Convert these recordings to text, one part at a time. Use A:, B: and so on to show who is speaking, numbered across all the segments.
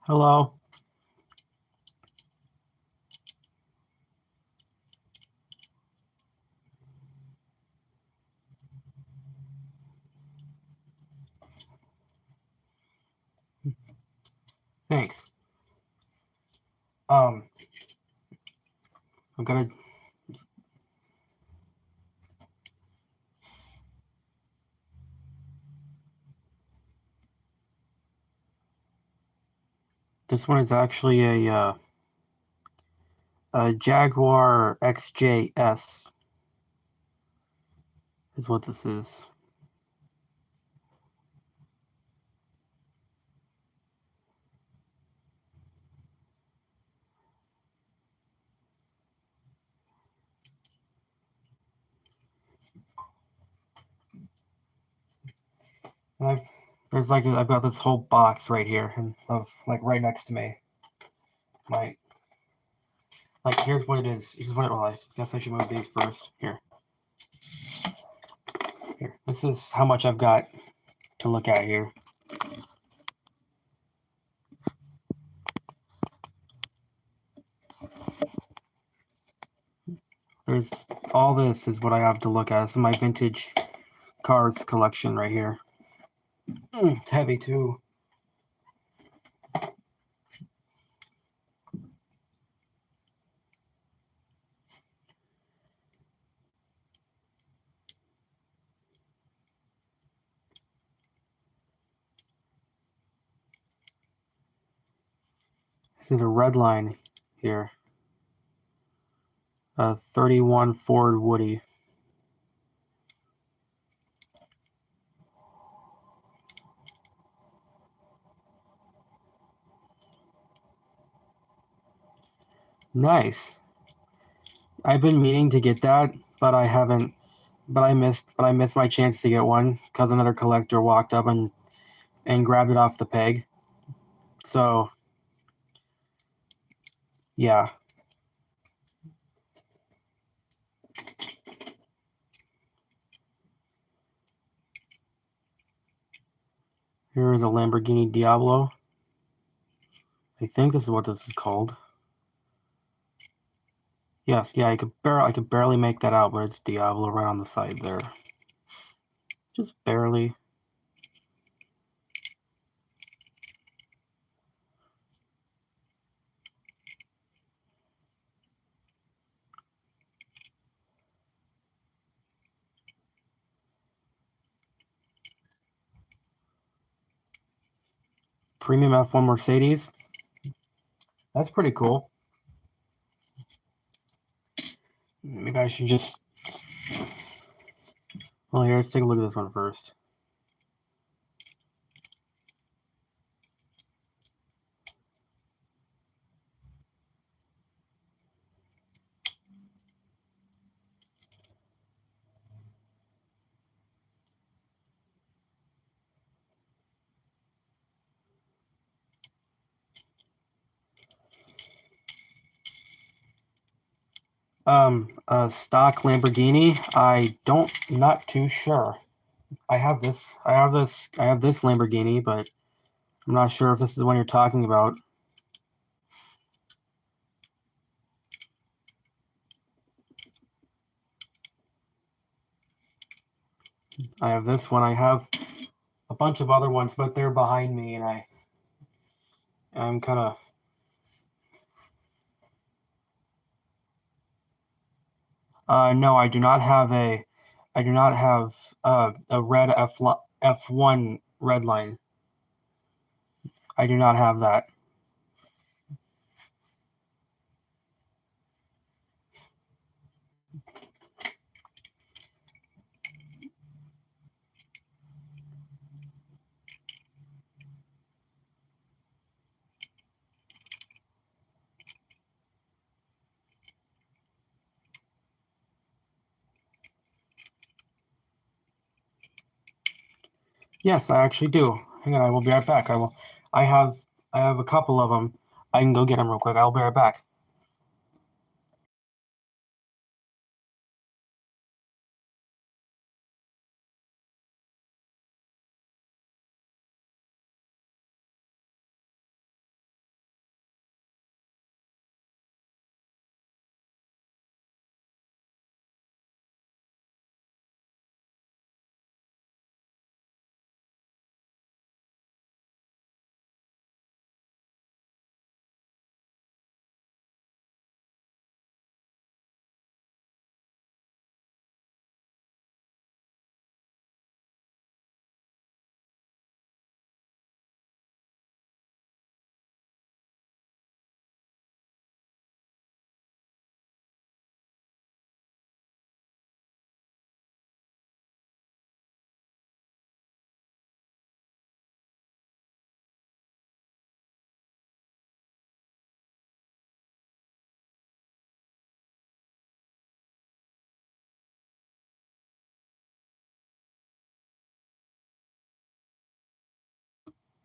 A: Hello. Thanks. Um, I'm gonna. This one is actually a Jaguar XJS. Is what this is. And I've got this whole box right here, and of like right next to me. Here's what it is. Here's what it. Well, I guess I should move these first. Here. This is how much I've got to look at here. There's all this is what I have to look at. This is my vintage cars collection right here. It's heavy too. This is a red line here. A 31 Ford Woody. Nice. I've been meaning to get that, but I haven't. But I missed my chance to get one because another collector walked up and grabbed it off the peg. So yeah. Here is a Lamborghini Diablo. I think this is what this is called. Yes, yeah, I could barely make that out, but it's Diablo right on the side there. Just barely. Premium F1 Mercedes. That's pretty cool. Maybe I should just. Well, here, let's take a look at this one first. A stock Lamborghini. Not too sure. I have this Lamborghini, but I'm not sure if this is the one you're talking about. I have this one. I have a bunch of other ones, but they're behind me, and I'm kind of. No, I do not have a. I do not have a red F1 red line. I do not have that. Yes, I actually do. Hang on, I will be right back. I have. I have a couple of them. I can go get them real quick. I'll be right back.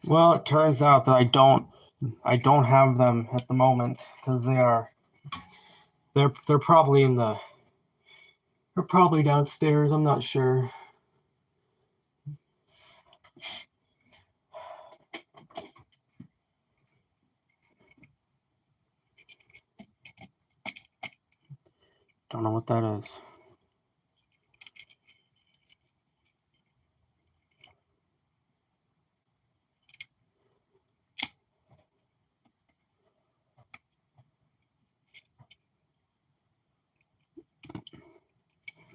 A: Well, it turns out that I don't have them at the moment because they're probably they're probably downstairs. I'm not sure. Don't know what that is.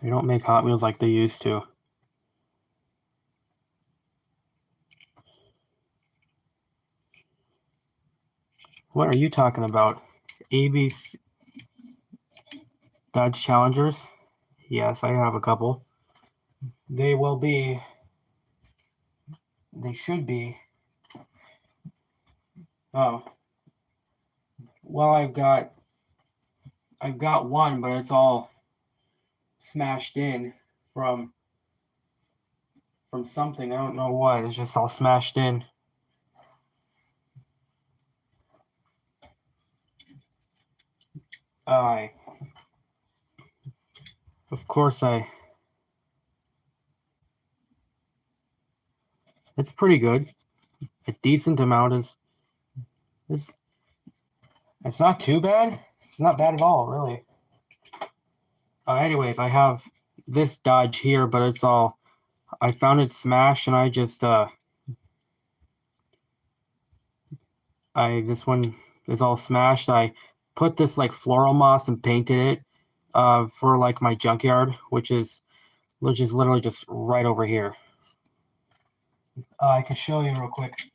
A: They don't make Hot Wheels like they used to. What are you talking about? ABC Dodge Challengers? Yes, I have a couple. They should be. Oh, well, I've got one, but it's all smashed in from something. I don't know what. It's just all smashed in. I, of course, it's pretty good. A decent amount is. It's not too bad. It's not bad at all, really. Anyways, I have this Dodge here, but it's all. I found it smashed, and I just this one is all smashed. I put this like floral moss and painted it for like my junkyard, which is literally just right over here. I could show you real quick.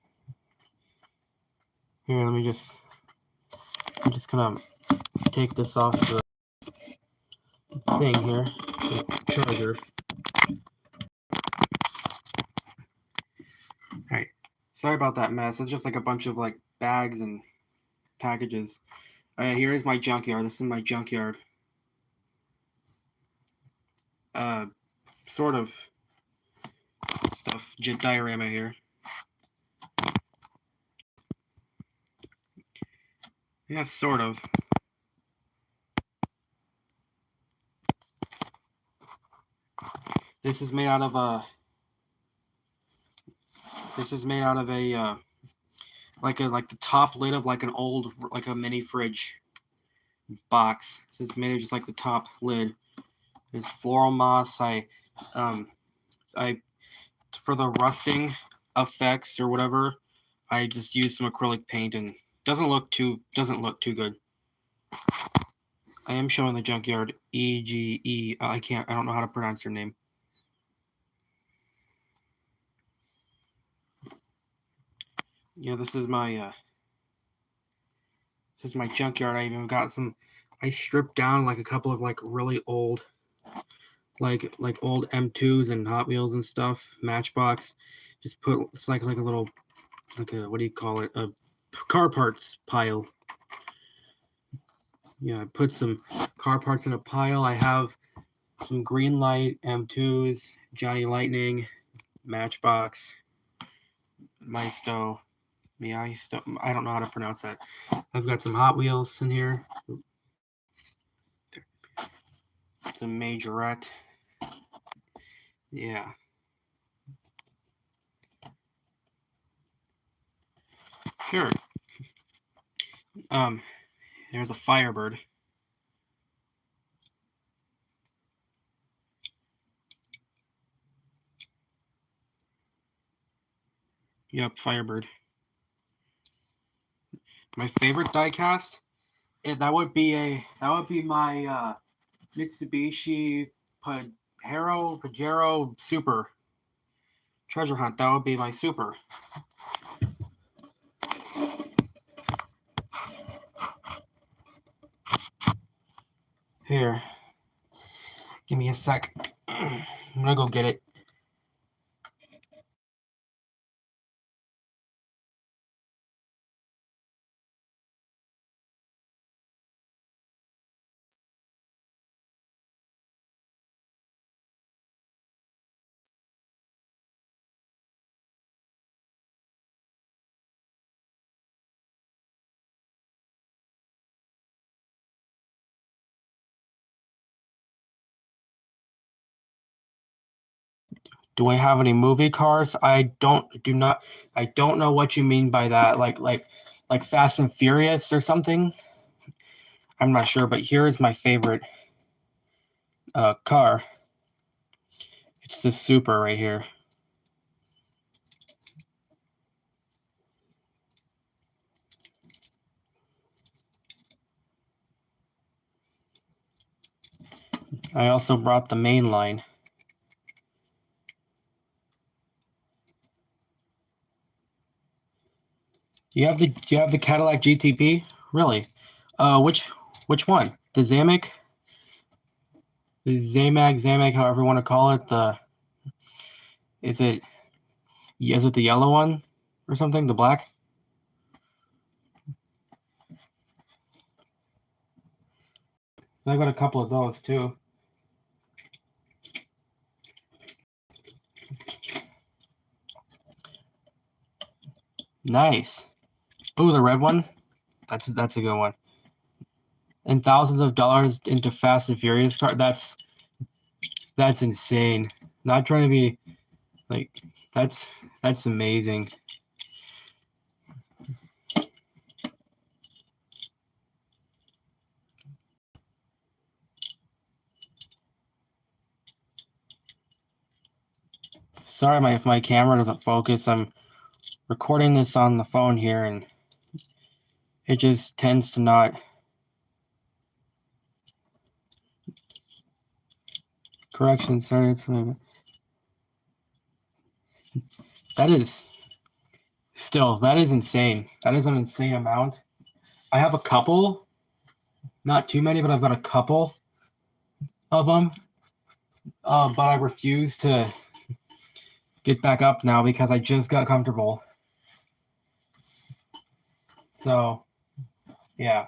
A: Here, I'm just gonna take this off the thing here, the charger. Alright, sorry about that mess. It's just like a bunch of like bags and packages. Here is my junkyard. This is my junkyard. Sort of stuff. Diorama here. Yeah, sort of. This is made out of a. This is made out of a like the top lid of like an old like a mini fridge box. This is made of just like the top lid. There's floral moss. I for the rusting effects or whatever, I just used some acrylic paint and doesn't look too good. I am showing the junkyard EGE. I don't know how to pronounce your name. Yeah, this is my junkyard. I even got some. I stripped down like a couple of like really old, like old M2s and Hot Wheels and stuff. Matchbox. Just put it's like a little like a what do you call it? A car parts pile. Yeah, I put some car parts in a pile. I have some Greenlight M2s, Johnny Lightning, Matchbox, Maisto. I don't know how to pronounce that. I've got some Hot Wheels in here. Some Majorette. Yeah. Sure. There's a Firebird. Yep, Firebird. My favorite diecast? That would be my Mitsubishi Pajero Super Treasure Hunt. That would be my Super. Here, give me a sec. I'm gonna go get it. Do I have any movie cars? I don't know what you mean by that. Like Fast and Furious or something? I'm not sure, but here is my favorite car. It's the Super right here. I also brought the main line. Do you have the Cadillac GTP? Really? Which one? The Zamak? The Zamak, however you want to call it. Is it the yellow one or something? The black? I got a couple of those too. Nice. Ooh, the red one. That's a good one. And thousands of dollars into Fast and Furious car. That's insane. Not trying to be like that's amazing. Sorry if my camera doesn't focus. I'm recording this on the phone here and it just tends to not. Correction, sorry. That is insane. That is an insane amount. I have a couple, not too many, but I've got a couple of them. But I refuse to get back up now because I just got comfortable. So, yeah.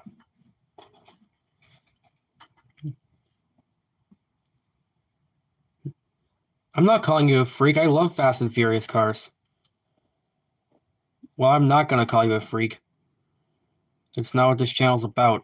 A: I'm not calling you a freak. I love Fast and Furious cars. Well, I'm not going to call you a freak. It's not what this channel's about.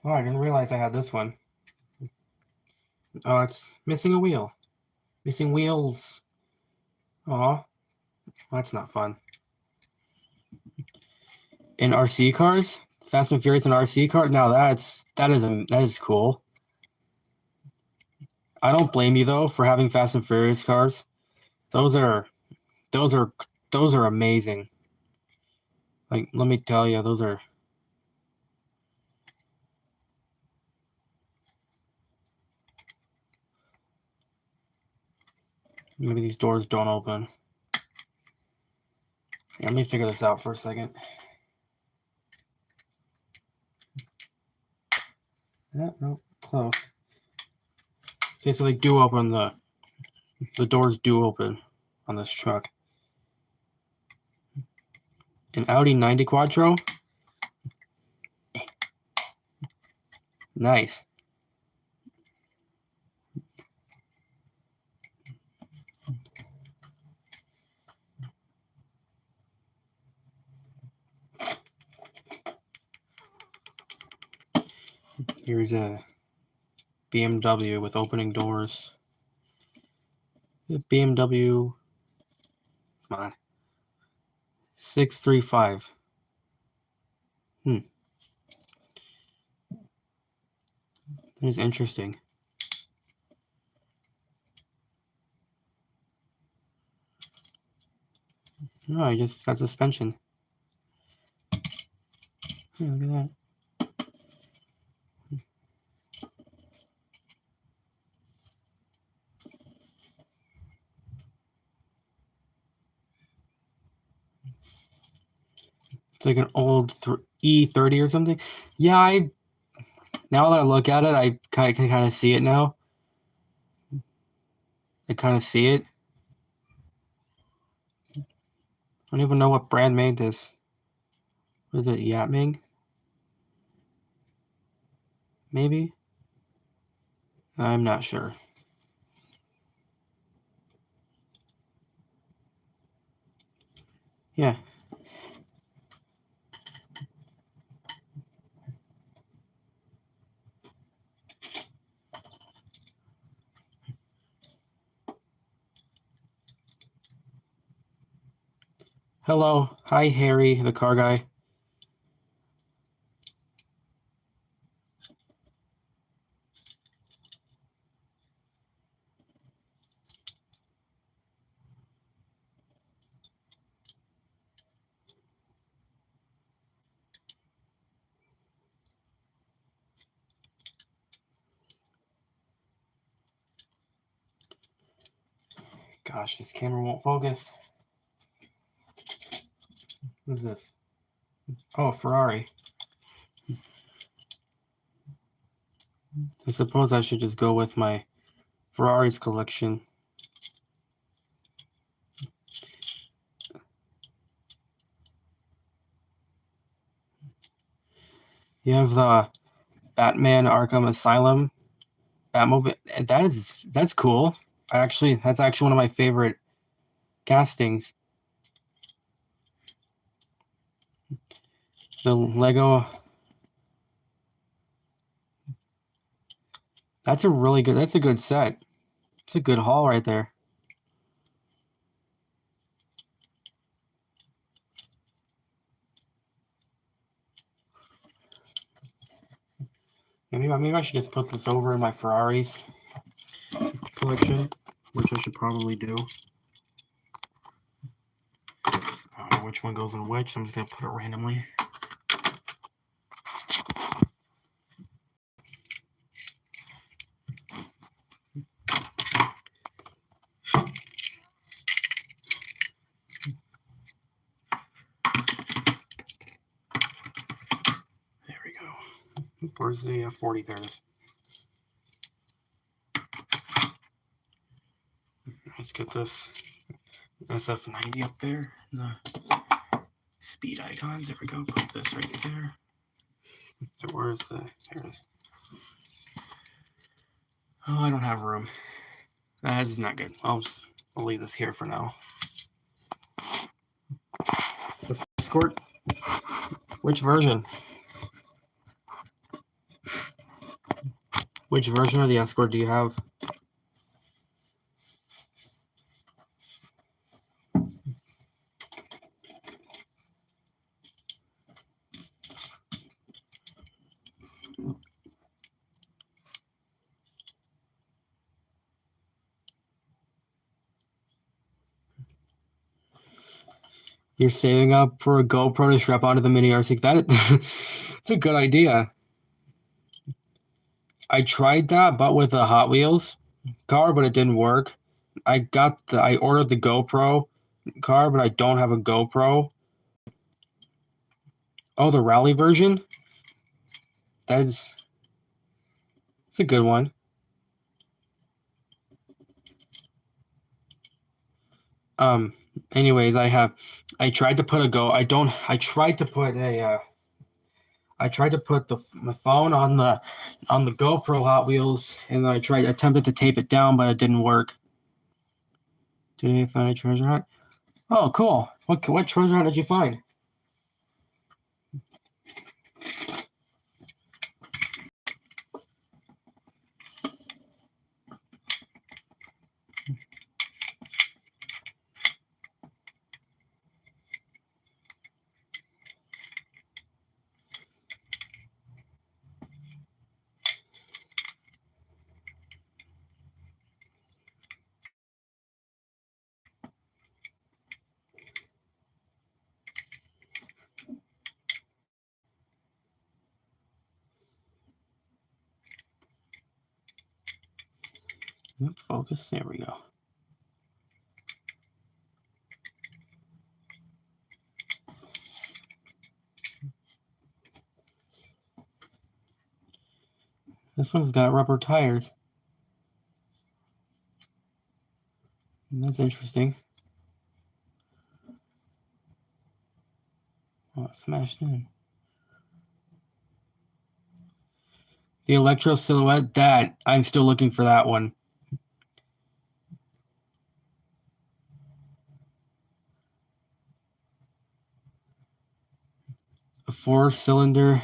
A: Oh, I didn't realize I had this one. Oh, it's missing a wheel. Missing wheels. Aw, that's not fun. In RC cars? Fast and Furious and RC car? Now that is cool. I don't blame you though for having Fast and Furious cars. Those are amazing. Like, let me tell you, those are. Maybe these doors don't open. Yeah, let me figure this out for a second. Yeah, no, close. Okay, so they do open, the doors do open on this truck. An Audi 90 Quattro. Nice. Here's a BMW with opening doors. BMW, come on, 635. That is interesting. No, I just got suspension. Yeah, look at that. It's like an old E30 or something. Yeah, Now that I look at it, I can kind of see it now. I kind of see it. I don't even know what brand made this. What is it, Yatming? Maybe? I'm not sure. Yeah. Hello. Hi, Harry, the car guy. Gosh, this camera won't focus. Who's this? Oh, Ferrari. I suppose I should just go with my Ferraris collection. You have the Batman Arkham Asylum Batmobile. That's cool. That's actually one of my favorite castings. The Lego. That's a good set. It's a good haul right there. Maybe I should just put this over in my Ferraris collection, which I should probably do. I don't know which one goes in which, so I'm just gonna put it randomly. There we go. Where's the 40? There it is. Let's get this SF90 up there. The speed icons. There we go. Put this right there. So where's the? There it is. Oh, I don't have room. That is not good. I'll leave this here for now. The Escort. Which version? Which version of the Escort do you have? You're saving up for a GoPro to strap onto the Mini R6. It's a good idea. I tried that, but with a Hot Wheels car, but it didn't work. I ordered the GoPro car, but I don't have a GoPro. Oh, the rally version? It's a good one. Anyways, I tried to put my phone on the GoPro Hot Wheels, and then attempted to tape it down, but it didn't work. Did you find a treasure hunt? Oh, cool. What treasure hunt did you find? Yep, focus. There we go. This one's got rubber tires. That's interesting. Oh, it smashed in. The Electro Silhouette, that I'm still looking for that one. A 4-cylinder.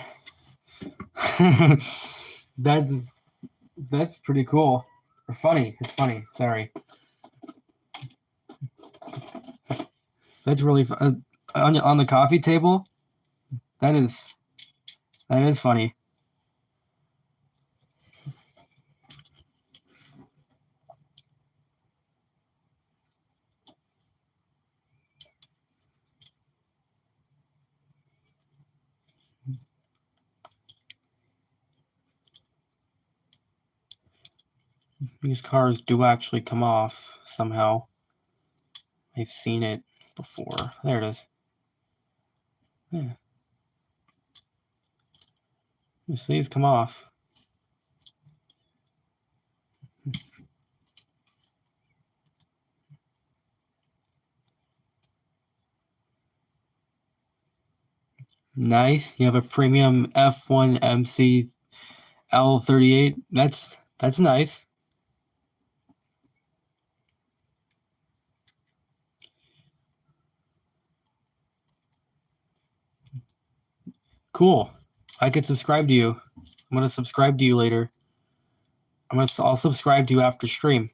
A: That's pretty cool. Or funny. It's funny. Sorry. That's really fun. On the coffee table. That is funny. These cars do actually come off somehow. I've seen it before. There it is. Yeah. These come off. Nice. You have a premium F1 MC L38. That's nice. Cool. I could subscribe to you. I'm gonna subscribe to you later. I'll subscribe to you after stream.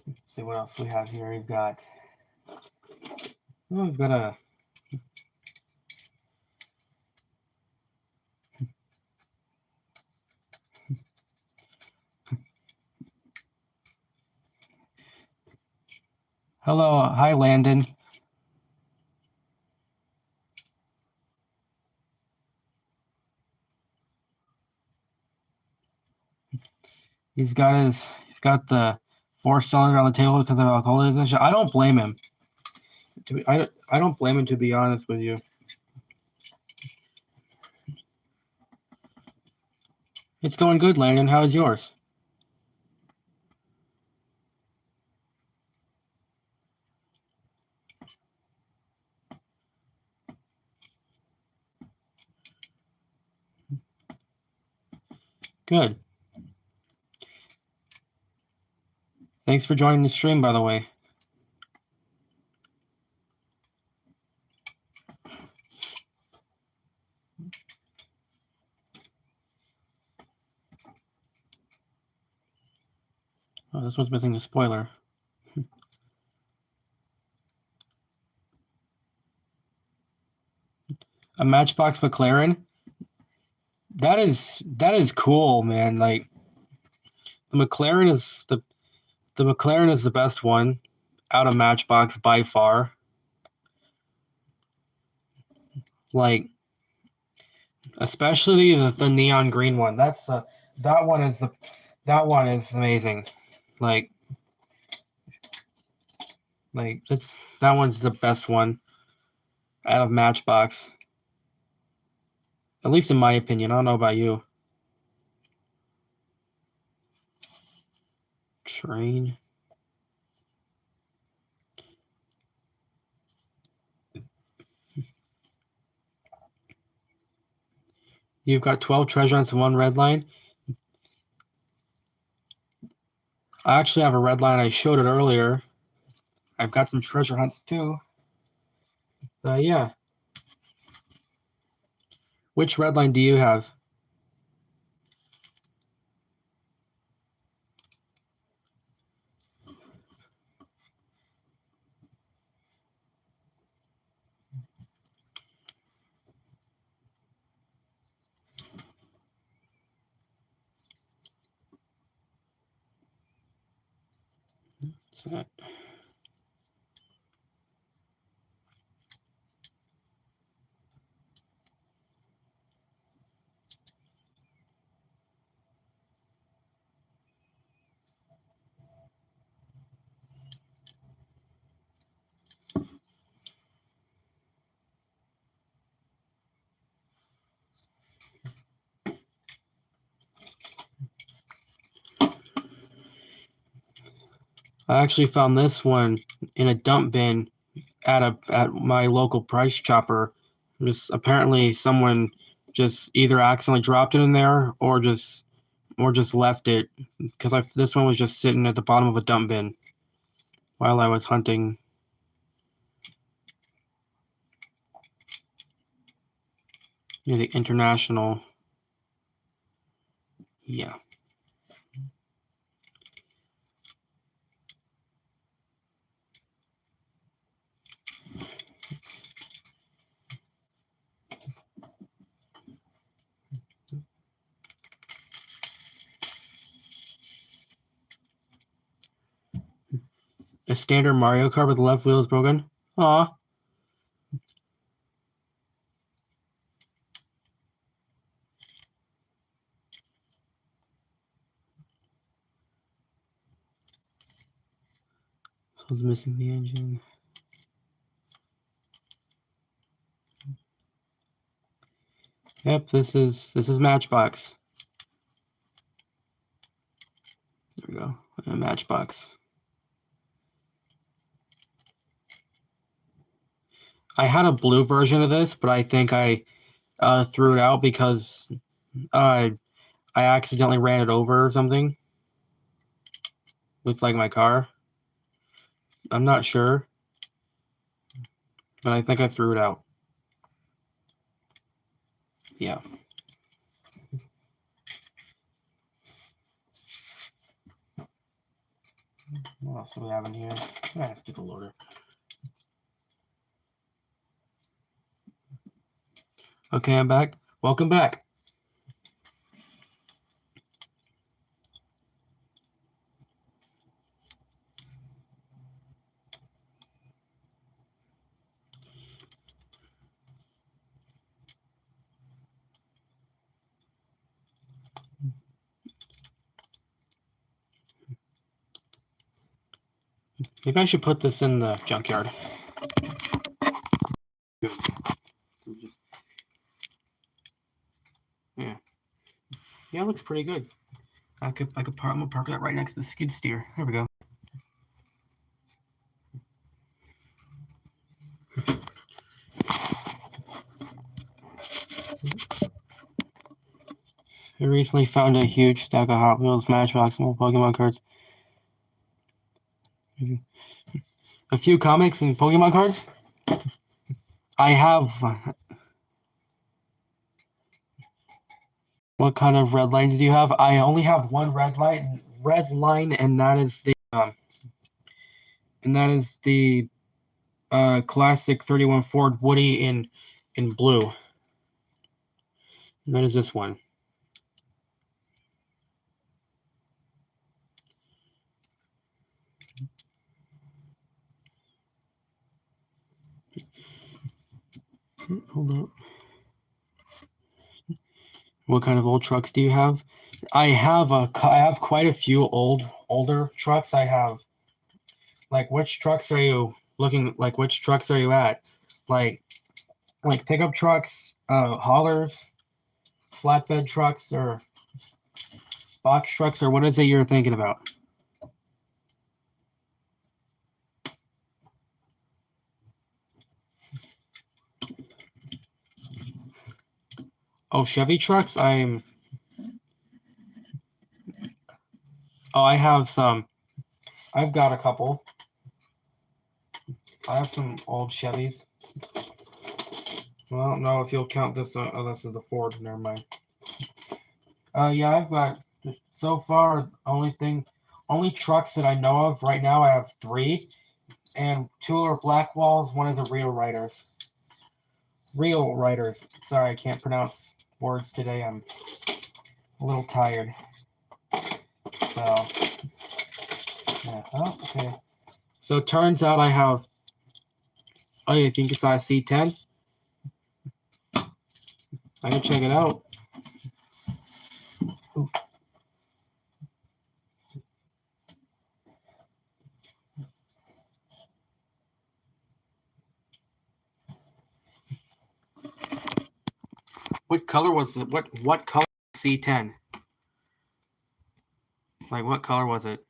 A: Let's see what else we have here. We've got a hello, hi Landon. He's got the 4-cylinder on the table because of alcoholism. I don't blame him. I don't blame him, to be honest with you. It's going good, Landon. How is yours? Good. Thanks for joining the stream, by the way. Oh, this one's missing a spoiler. A Matchbox McLaren. That is cool, man. Like the McLaren is the best one out of Matchbox by far. Like especially the neon green one. That one is amazing. Like that one's the best one out of Matchbox. At least in my opinion. I don't know about you. Train. You've got 12 treasure hunts and 1 red line. I actually have a red line. I showed it earlier. I've got some treasure hunts too. Yeah. Which red line do you have? What's that? I actually found this one in a dump bin at my local Price Chopper. Just apparently someone just either accidentally dropped it in there or just left it, because this one was just sitting at the bottom of a dump bin while I was hunting. Near the International. Yeah. A standard Mario Kart with the left wheel is broken. Aw. So it's missing the engine. Yep, this is Matchbox. There we go. A Matchbox. I had a blue version of this, but I think I threw it out because I accidentally ran it over or something with like my car. I'm not sure, but I think I threw it out. Yeah. What else do we have in here? Let's get the loader. Okay, I'm back. Welcome back. Maybe I should put this in the junkyard. Yeah. Yeah, it looks pretty good. I'm gonna park that right next to the skid steer. There we go. I recently found a huge stack of Hot Wheels, Matchbox, and Pokemon cards. A few comics and Pokemon cards. I have. What kind of red lines do you have? I only have one red line, and that is the classic 31 Ford Woody in blue. And that is this one. Hold up. What kind of old trucks do you have? I have quite a few older trucks. I have, like, which trucks are you looking, like, which trucks are you at? Like pickup trucks, haulers, flatbed trucks, or box trucks, or what is it you're thinking about? Oh, Chevy trucks? I have some. I've got a couple. I have some old Chevys. Well, I don't know if you'll count this. Oh, this is the Ford. Never mind. Yeah, I've got, so far, only trucks that I know of right now. I have 3, and 2 are black walls. One is a Real Riders. Real Riders. Sorry, I can't pronounce words today. I'm a little tired. So, yeah. Oh, okay. So it turns out I have. Oh, you think it's a C10? I can check it out. Oof. What color was it? What color C10? Like, what color was it?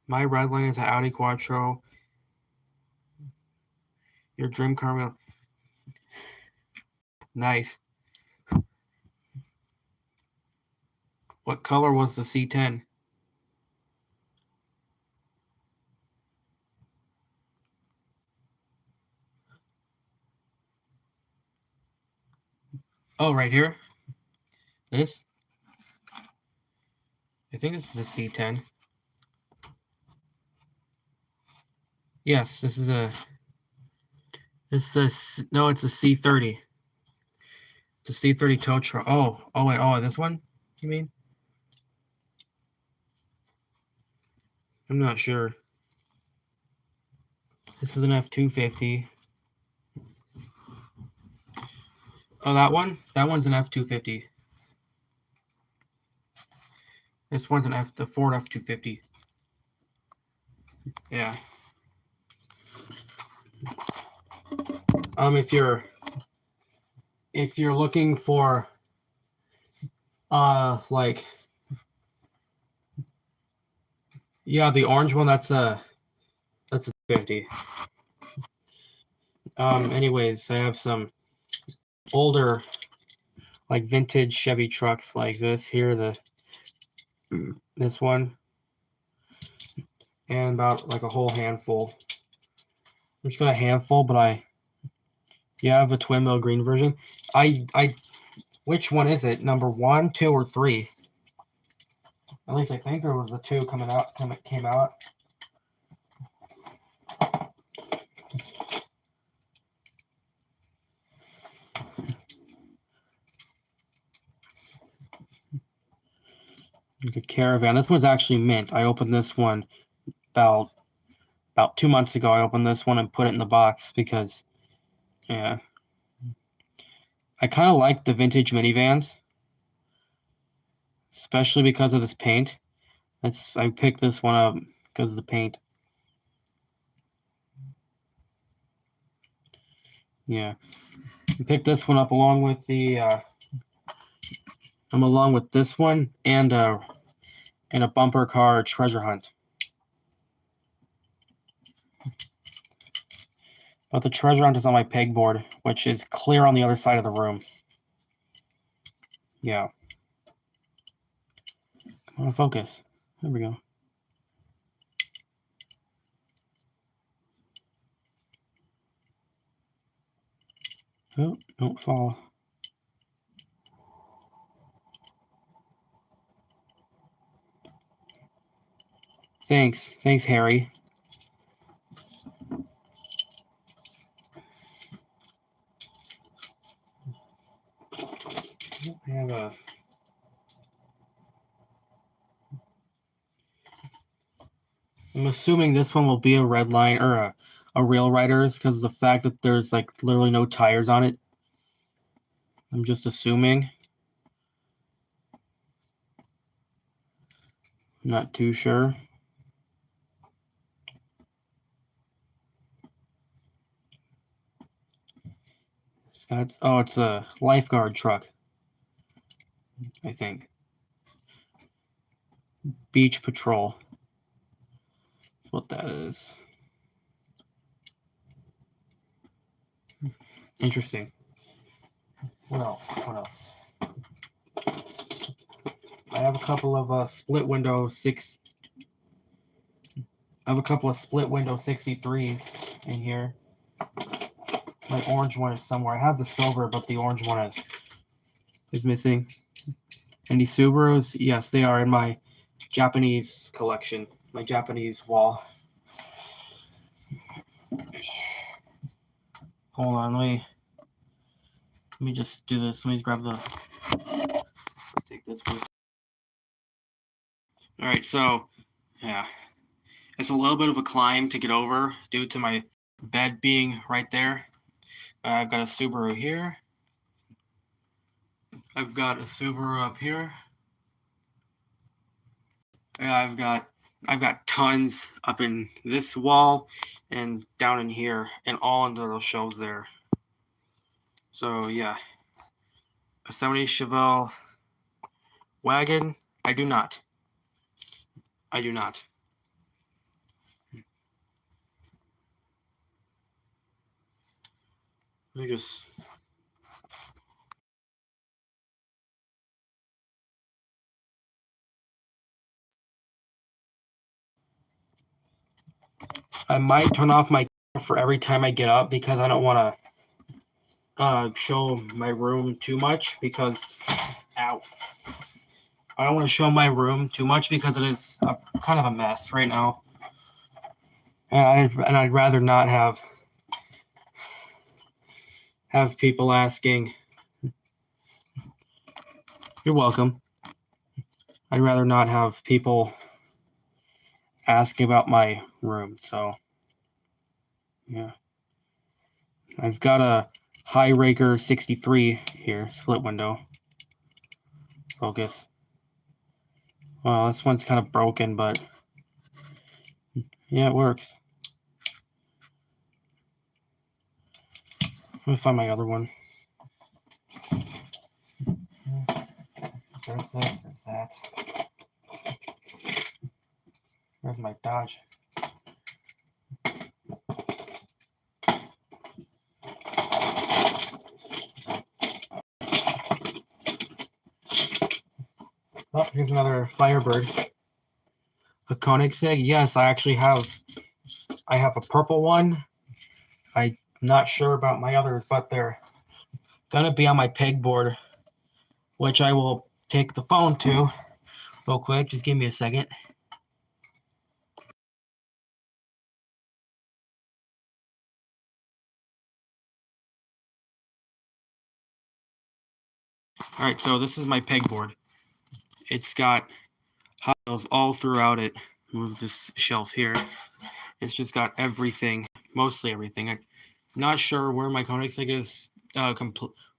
A: My red line is an Audi Quattro. Your dream car will. Nice. What color was the C10? Oh, right here. This. I think this is a C10. Yes, this is a. This is a. No, it's a C30. It's a C30 tow truck. Oh wait, this one? You mean? I'm not sure. This is an F250. Oh, that one? That one's an F250. This one's the Ford F250. Yeah. If you're looking for like, yeah, the orange one, that's a 50. Anyways, I have some older, like, vintage Chevy trucks like this here, this one, and about like a whole handful. I'm just got a handful, but I have a twin mill green version. Which one is it? Number 1, 2, or 3? At least I think there was a 2 came out. The Caravan. This one's actually mint. I opened this one about 2 months ago. I opened this one and put it in the box because, yeah, I kind of like the vintage minivans, especially because of this paint. I picked this one up because of the paint. Yeah, I picked this one up along with this one and a bumper car treasure hunt. But the treasure hunt is on my pegboard, which is clear on the other side of the room. Yeah. Come on, focus. There we go. Oh, don't fall. Thanks, Harry. I have I'm assuming this one will be a red line or a Rail Riders because of the fact that there's like literally no tires on it. I'm just assuming. I'm not too sure. It's a lifeguard truck, I think. Beach Patrol. That's what that is. Interesting. What else? I have a couple of split window 63s in here. My orange one is somewhere. I have the silver, but the orange one is missing. And these Subarus, yes, they are in my Japanese collection, my Japanese wall. Hold on, let me just do this. Let me take this first. All right, so yeah, it's a little bit of a climb to get over due to my bed being right there. I've got a Subaru here. I've got a Subaru up here. Yeah, I've got tons up in this wall and down in here and all under those shelves there. So yeah, a 70 Chevelle wagon. I do not. Let me just. I might turn off my camera for every time I get up because I don't want to show my room too much because, ow. I don't want to show my room too much because it is kind of a mess right now. And I'd rather not have people asking. You're welcome. I'd rather not have people asking about my room. So, yeah. I've got a High-Raker 63 here, split window. Focus. Well, this one's kind of broken, but yeah, it works. Let me find my other one. There's this, there's that. Where's my Dodge? Oh, here's another Firebird. A Koenigsegg. Yes, I actually have. I have a purple one. I'm not sure about my others, but they're gonna be on my pegboard, which I will take the phone to real quick. Just give me a second. All right, so this is my pegboard. It's got Hot Wheels all throughout it. Move this shelf here. It's just got everything, mostly everything. I'm not sure where my Koenigsegg is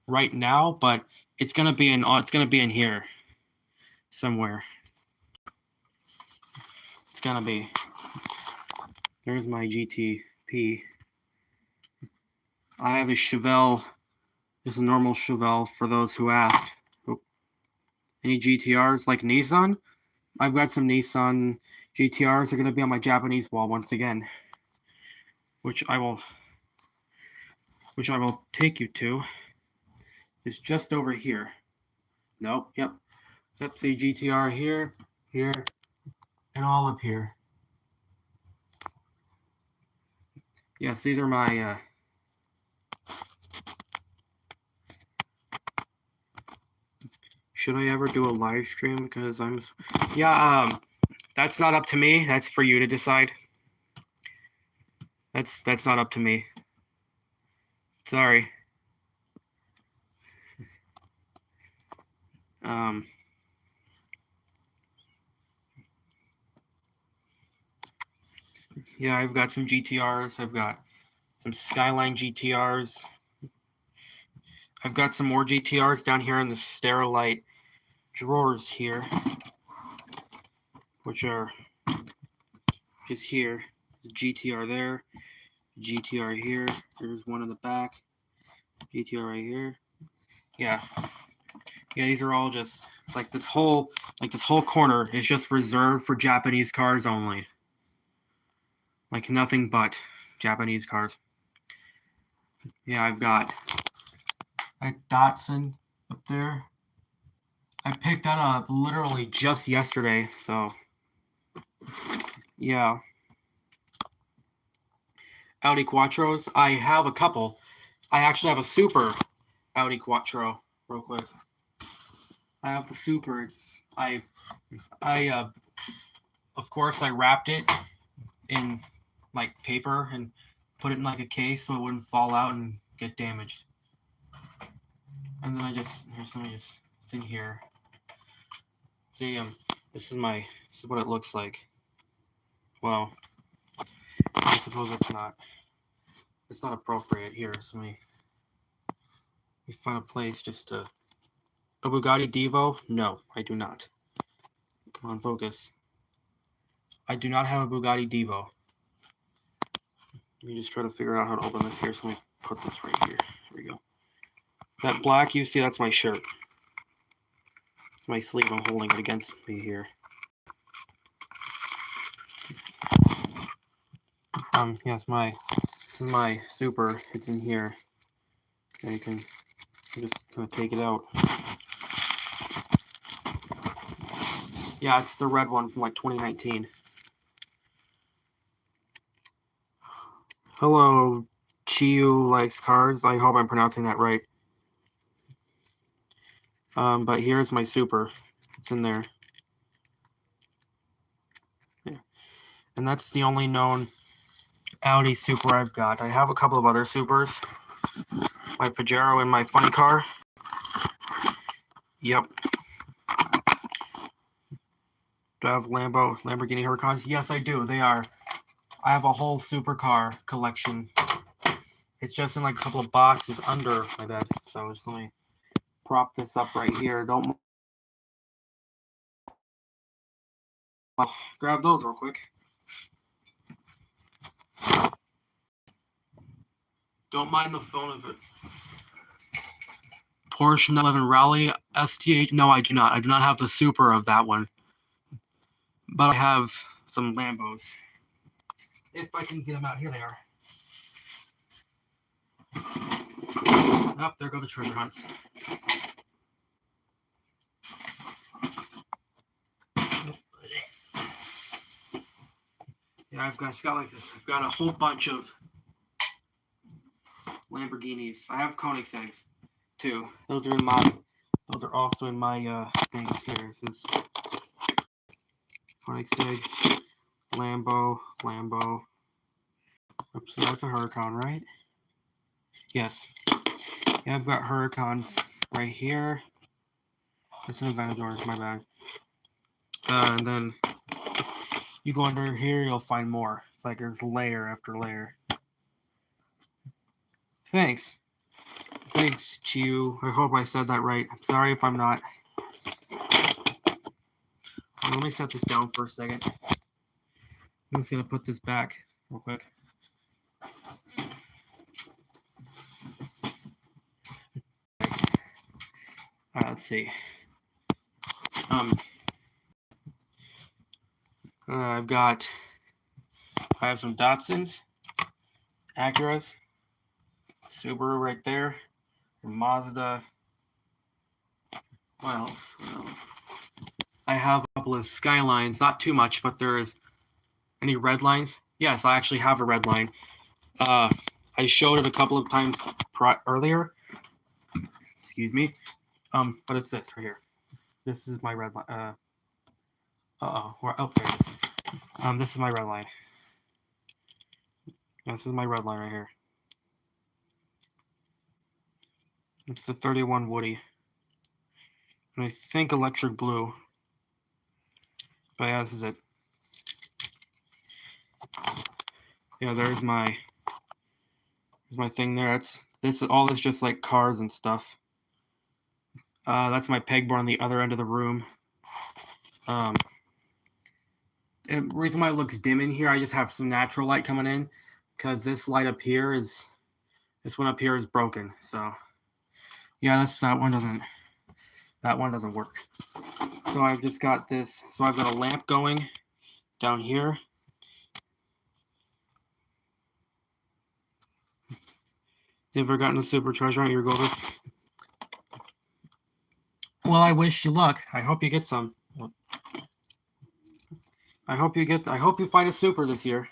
A: right now, but it's gonna be in here somewhere. It's gonna be. There's my GTP. I have a Chevelle. Just a normal Chevelle for those who asked. Oh. Any GTRs like Nissan? I've got some Nissan GTRs. They're gonna be on my Japanese wall once again, which I will take you to. It's just over here. Nope. Yep. Yep. See GTR here, here, and all up here. Yes, these are my. Should I ever do a live stream? Because I'm. Yeah. That's not up to me. That's for you to decide. That's not up to me. Sorry. Yeah, I've got some GTRs. I've got some Skyline GTRs. I've got some more GTRs down here in the Sterilite drawers here, which are just here. The GTR there, GTR here. There's one in the back. GTR right here. Yeah. Yeah, these are all just like this whole corner is just reserved for Japanese cars only. Like nothing but Japanese cars. Yeah, I've got a Datsun up there. I picked that up literally just yesterday, so yeah. Audi Quattros. I have a couple. I actually have a super Audi Quattro, real quick. I have the super. It's of course I wrapped it in like paper and put it in like a case so it wouldn't fall out and get damaged. And then it's in here. See, this is what it looks like. Well, I suppose it's not appropriate here. So let me find a place just to. A Bugatti Divo? No, I do not. Come on, focus. I do not have a Bugatti Divo. Let me just try to figure out how to open this here. So let me put this right here. There we go. That black you see, that's my shirt. It's my sleeve. I'm holding it against me here. Yes, this is my super. It's in here. Okay, I'm just gonna take it out. Yeah, it's the red one from like 2019. Hello, Chiyu likes cars. I hope I'm pronouncing that right. But here's my super. It's in there. Yeah. And that's the only known Audi Super I've got. I have a couple of other Supers. My Pajero and my funny car. Yep. Do I have Lamborghini Huracans? Yes, I do. They are. I have a whole supercar collection. It's just in like a couple of boxes under my bed. So just let me prop this up right here. Don't grab those real quick. Don't mind the phone of it. Porsche 911 Rally STH. No, I do not. I do not have the super of that one. But I have some Lambos. If I can get them out. Here they are. Oh, there go the treasure hunts. Yeah, I've got like this. I've got a whole bunch of Lamborghinis. I have Koenigsegg's too. Those are also in my thing here. This is Koenigsegg, Lambo. Oops, so that's a Huracan, right? Yes. Yeah, I've got Huracans right here. It's an Aventador, my bad. And then you go under here, you'll find more. It's like there's layer after layer. Thanks, Chiu. I hope I said that right. I'm sorry if I'm not. Let me set this down for a second. I'm just gonna put this back real quick. Let's see. I have some Datsuns, Acuras, Subaru right there, Mazda. What else? I have a couple of Skylines, not too much, but there's any red lines. Yes, I actually have a red line. I showed it a couple of times earlier. Excuse me. But it's this right here. This is my red line. Oh, there it is. This is my red line. This is my red line right here. It's the 31 Woody. And I think electric blue. But yeah, this is it. Yeah, there's my thing there. All this just like cars and stuff. That's my pegboard on the other end of the room. The reason why it looks dim in here, I just have some natural light coming in, because this light up here is broken. So yeah, that one doesn't work. So I've just got this. So I've got a lamp going down here. You ever gotten a super treasure hunt your goal? Well, I wish you luck. I hope you get some. I hope you find a super this year.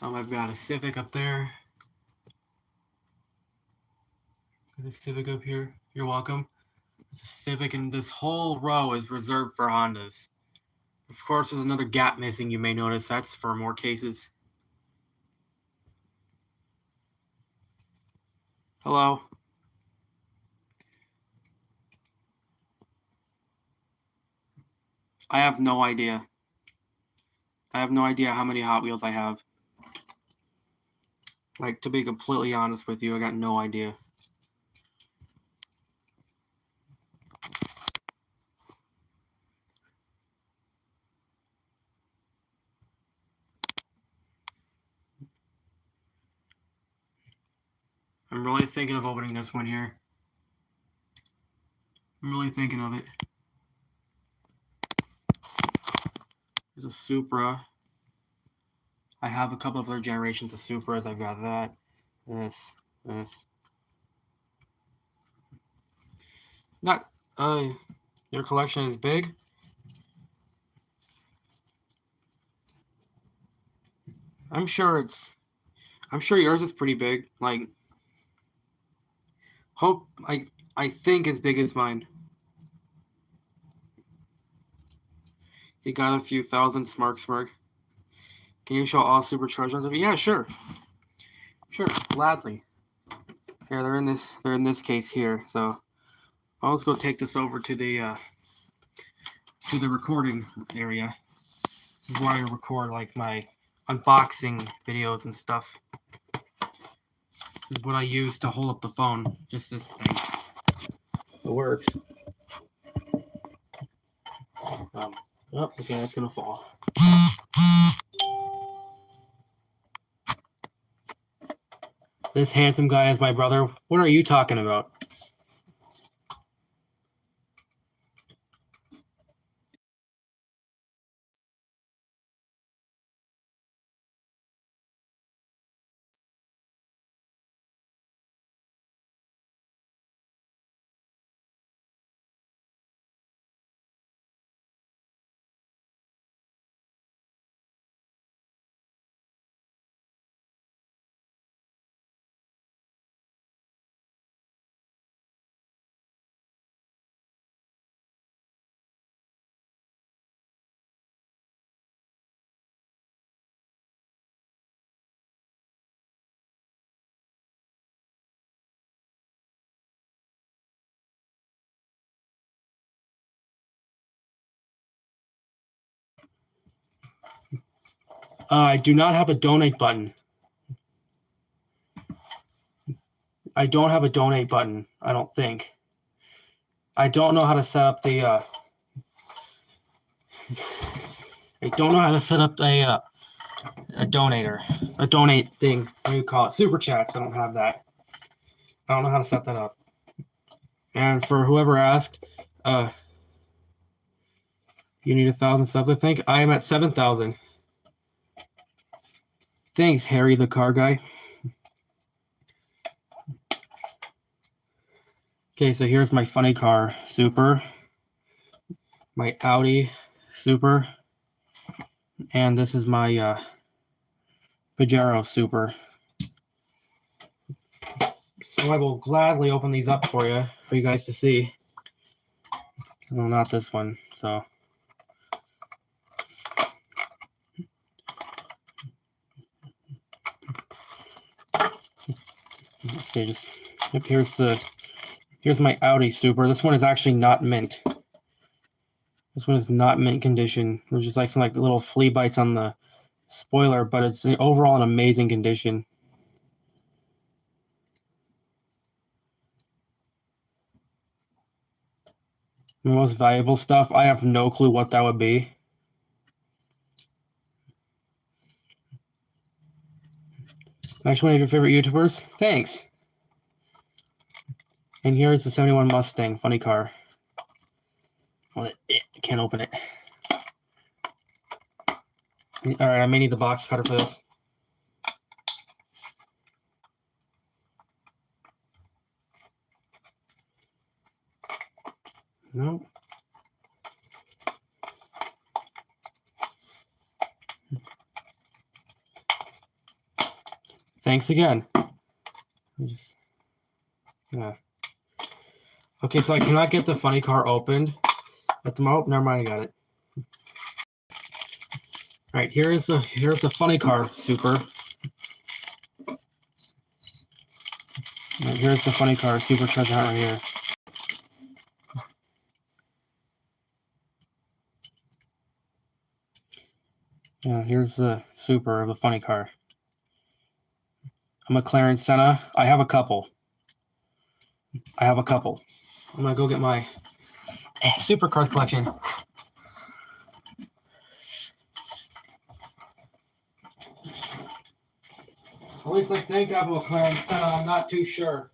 A: I've got a Civic up there. There's a Civic up here. You're welcome. There's a Civic, and this whole row is reserved for Hondas. Of course, there's another gap missing. You may notice that's for more cases. Hello. I have no idea. I have no idea how many Hot Wheels I have. Like, to be completely honest with you, I got no idea. I'm really thinking of opening this one here. I'm really thinking of it. There's a Supra. I have a couple of other generations of Supras. I've got that. This. Not. Your collection is big. I'm sure yours is pretty big. Like, I think as big as mine. You got a few thousand smirk. Can you show all superchargers of it? Yeah, sure, gladly. Here, they're in this case here. So I'll just go take this over to the recording area. This is where I record like my unboxing videos and stuff. This is what I use to hold up the phone. Just this thing. It works. Oh, okay, that's gonna fall. This handsome guy is my brother. What are you talking about? I do not have a donate button. I don't have a donate button, I don't think. I don't know how to set up the I don't know how to set up a donator. A donate thing. What do you call it? Super chats. I don't have that. I don't know how to set that up. And for whoever asked, you need 1,000 subs, I think. I am at 7,000. Thanks, Harry the car guy. Okay, so here's my funny car Super, my Audi Super, and this is my Pajero Super. So I will gladly open these up for you guys to see. No, not this one. So. Okay, yep, here's my Audi Super. This one is actually not mint. This one is not mint condition. There's just like some like little flea bites on the spoiler, but it's overall in amazing condition. The most valuable stuff, I have no clue what that would be. Actually, one of your favorite YouTubers? Thanks. And here's the 71 Mustang, funny car. Well, can't open it. All right, I may need the box cutter for this. No. Thanks again. Yeah. Okay, so I cannot get the funny car opened. At the moment, never mind, I got it. All right, here's the funny car Super. Right, here's the funny car supercharger right here. Yeah, here's the Super of the funny car. A McLaren Senna. I have a couple. I'm gonna go get my supercars collection. At least I think I have a McLaren Senna. I'm not too sure.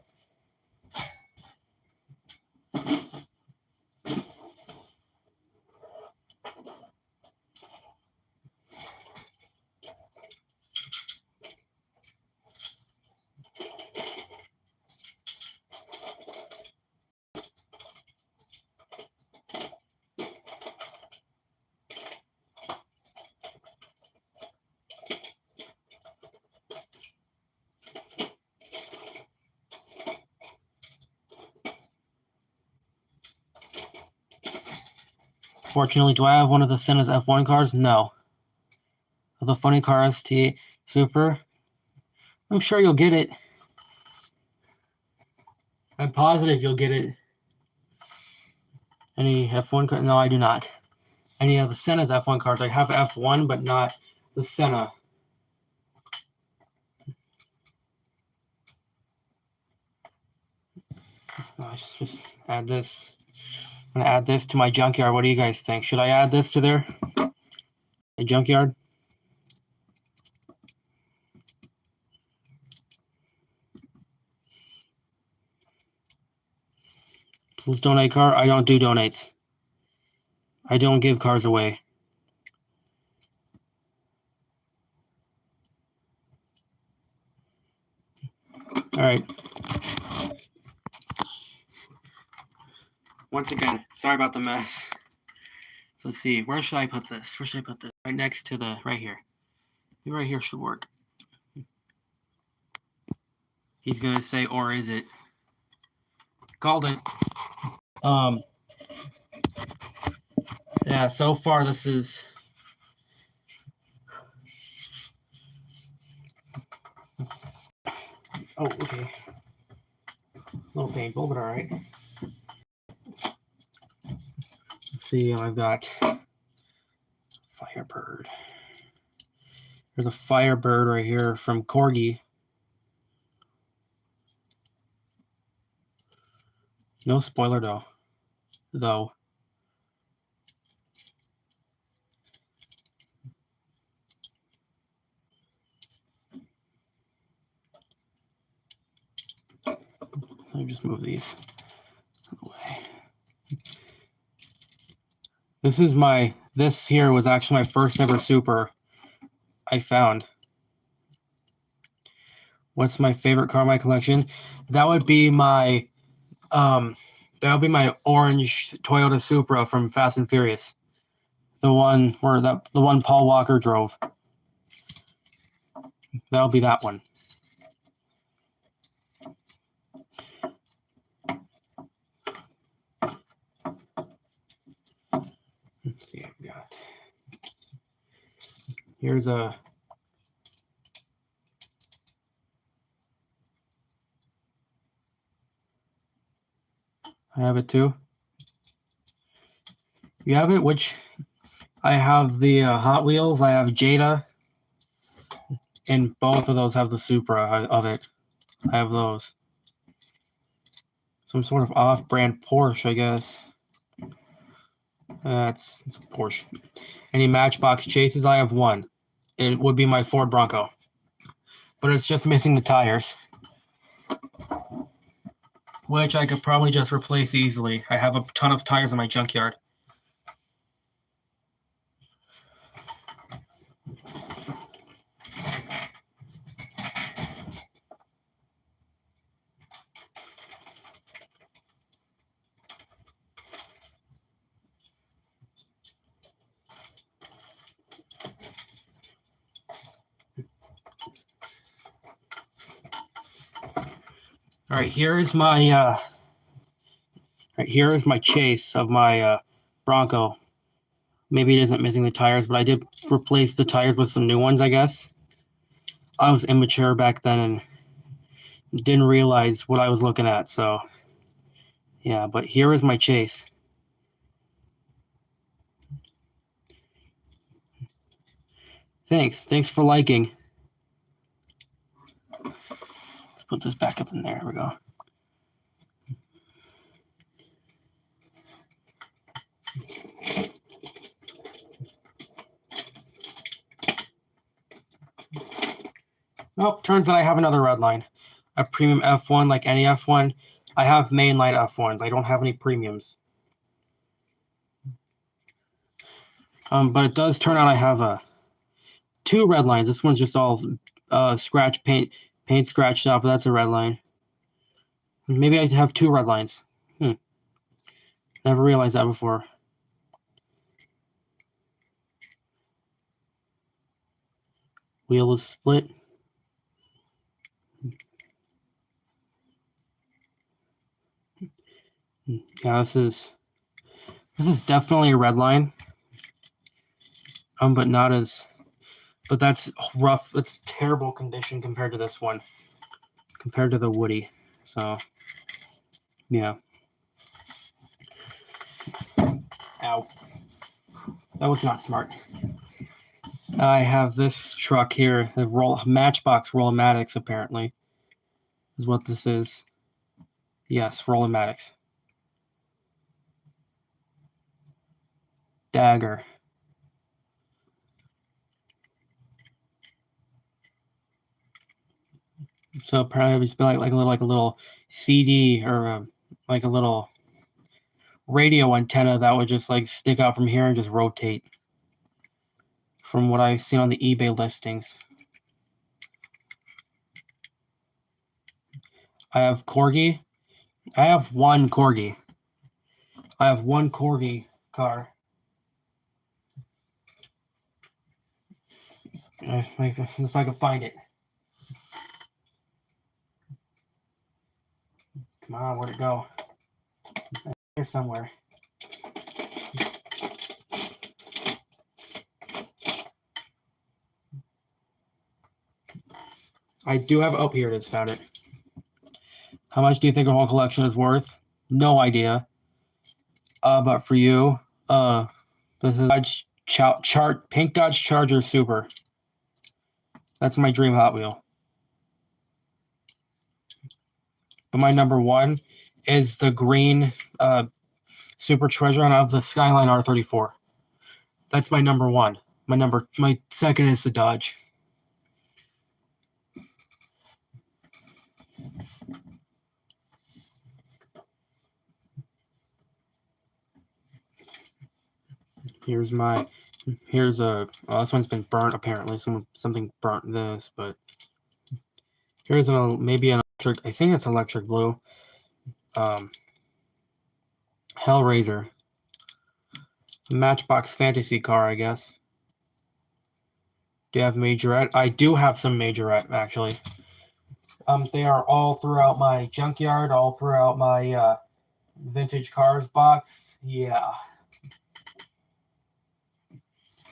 A: Unfortunately, do I have one of the Senna's F1 cars? No. The Funny Car ST Super? I'm sure you'll get it. I'm positive you'll get it. Any F1 car? No, I do not. Any of the Senna's F1 cars. I have F1, but not the Senna. Let's just add this. I'm going to add this to my junkyard. What do you guys think? Should I add this to the junkyard? Please donate car. I don't do donates. I don't give cars away. All right. Once again, sorry about the mess. Let's see. Where should I put this? Where should I put this? Right next to the, right here. Maybe right here should work. He's gonna say, or is it? Called it. Yeah, so far this is okay. A little painful, but all right. Let's see, I've got Firebird. There's a Firebird right here from Corgi. No spoiler though. Let me just move these away. This here was actually my first ever Super I found. What's my favorite car in my collection? That would be my orange Toyota Supra from Fast and Furious. The one Paul Walker drove. That'll be that one. Let's see, I've got. Here's a. I have it too. You have it? Which? I have the Hot Wheels. I have Jada. And both of those have the Supra of it. I have those. Some sort of off-brand Porsche, I guess. It's Porsche. Any Matchbox chases? I have one. It would be my Ford Bronco. But it's just missing the tires. Which I could probably just replace easily. I have a ton of tires in my junkyard. All right, here is my chase of my Bronco. Maybe it isn't missing the tires, but I did replace the tires with some new ones, I guess. I was immature back then and didn't realize what I was looking at, so yeah, but here is my chase. Thanks for liking. Let's put this back up in there. Here we go. Oh, turns out I have another red line. A premium F1 like any F1. I have mainline F1s. I don't have any premiums. But it does turn out I have two red lines. This one's just all scratch paint scratched out, but that's a red line. Maybe I have two red lines. Never realized that before. Wheel is split. Yeah, this is This is definitely a red line. But not as, but that's rough. It's terrible condition compared to this one, compared to the Woody. So, yeah. Ow. That was not smart. I have this truck here, the Matchbox Roll-O-Matics, apparently, is what this is. Yes, Roll-O-Matics. Dagger. So apparently it's like a little CD or like a little radio antenna that would just like stick out from here and just rotate. From what I've seen on the eBay listings. I have Corgi. I have one Corgi. I have one Corgi car. If I can find it. Come on, where'd it go? Here somewhere. I do have. Oh, here it is. Found it. How much do you think a whole collection is worth? No idea. But for you, this is Dodge Pink Dodge Charger Super. That's my dream Hot Wheel. But my number one is the green Super Treasure Hunt of the Skyline R34. That's my number one. My second is the Dodge. Here's a this one's been burnt apparently. Something burnt this, but here's maybe an electric. I think it's electric blue. Hellraiser. Matchbox fantasy car, I guess. Do you have Majorette? I do have some Majorette actually. They are all throughout my junkyard, all throughout my vintage cars box. Yeah.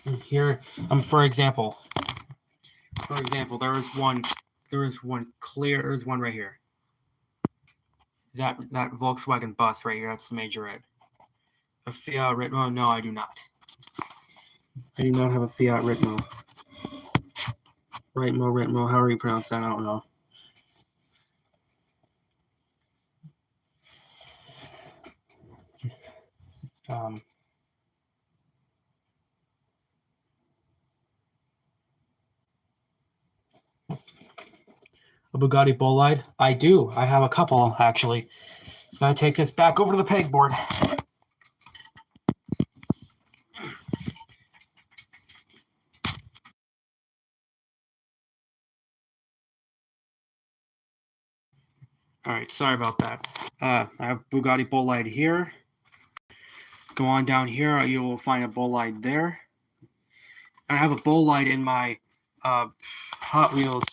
A: And here, for example, there is one clear. There's one right here. That Volkswagen bus right here. That's the Majorette. A Fiat Ritmo? No, I do not. I do not have a Fiat Ritmo. Ritmo, however you pronounce that, I don't know. A Bugatti Bolide? I do. I have a couple, actually. So I take this back over to the pegboard. All right, sorry about that. I have Bugatti Bolide here. Go on down here, you will find a Bolide there. And I have a Bolide in my Hot Wheels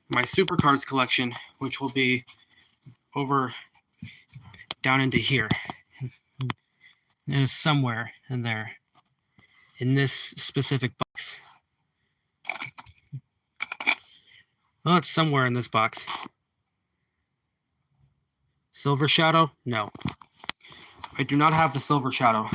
A: my supercars collection, which will be over down into here. It is somewhere in there, in this specific box. Well, it's somewhere in this box. Silver Shadow? No. I do not have the Silver Shadow.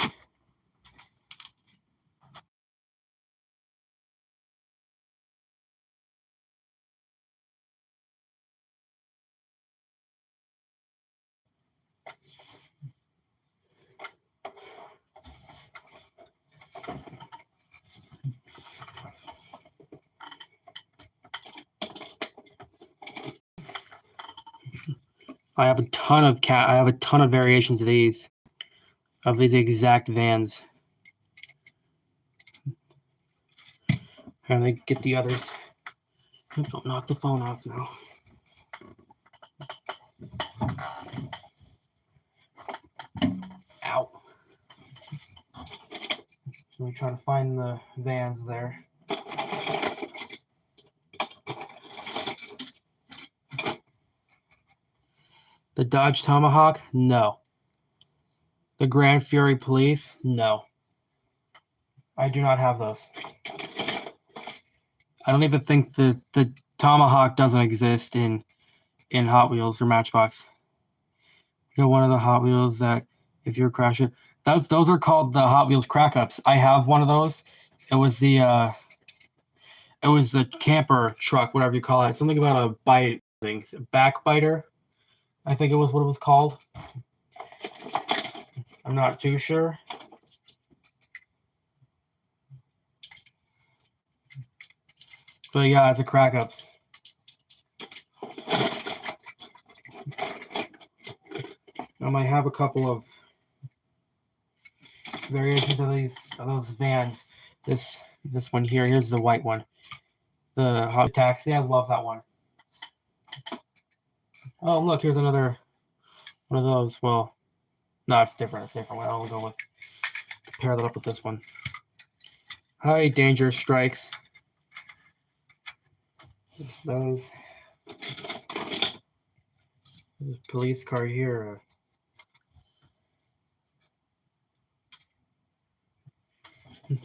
A: I have a ton of variations of these exact vans. And I get the others. Don't knock the phone off now. Ow. Let me try to find the vans there. The Dodge Tomahawk? No. The Grand Fury Police? No. I do not have those. I don't even think the Tomahawk doesn't exist in Hot Wheels or Matchbox. You know, one of the Hot Wheels that if you're crashing, those are called the Hot Wheels Crack Ups. I have one of those. It was the camper truck, whatever you call it. Something about a bite thing, backbiter. I think it was what it was called. I'm not too sure. But yeah, it's a Crack Ups. I might have a couple of variations of those vans. This one here. Here's the white one. The Hot Taxi. I love that one. Oh, look, here's another one of those. Well, no, it's different. It's a different one. I'll go with compare that up with this one. Hi, Danger Strikes. It's those. There's a police car here.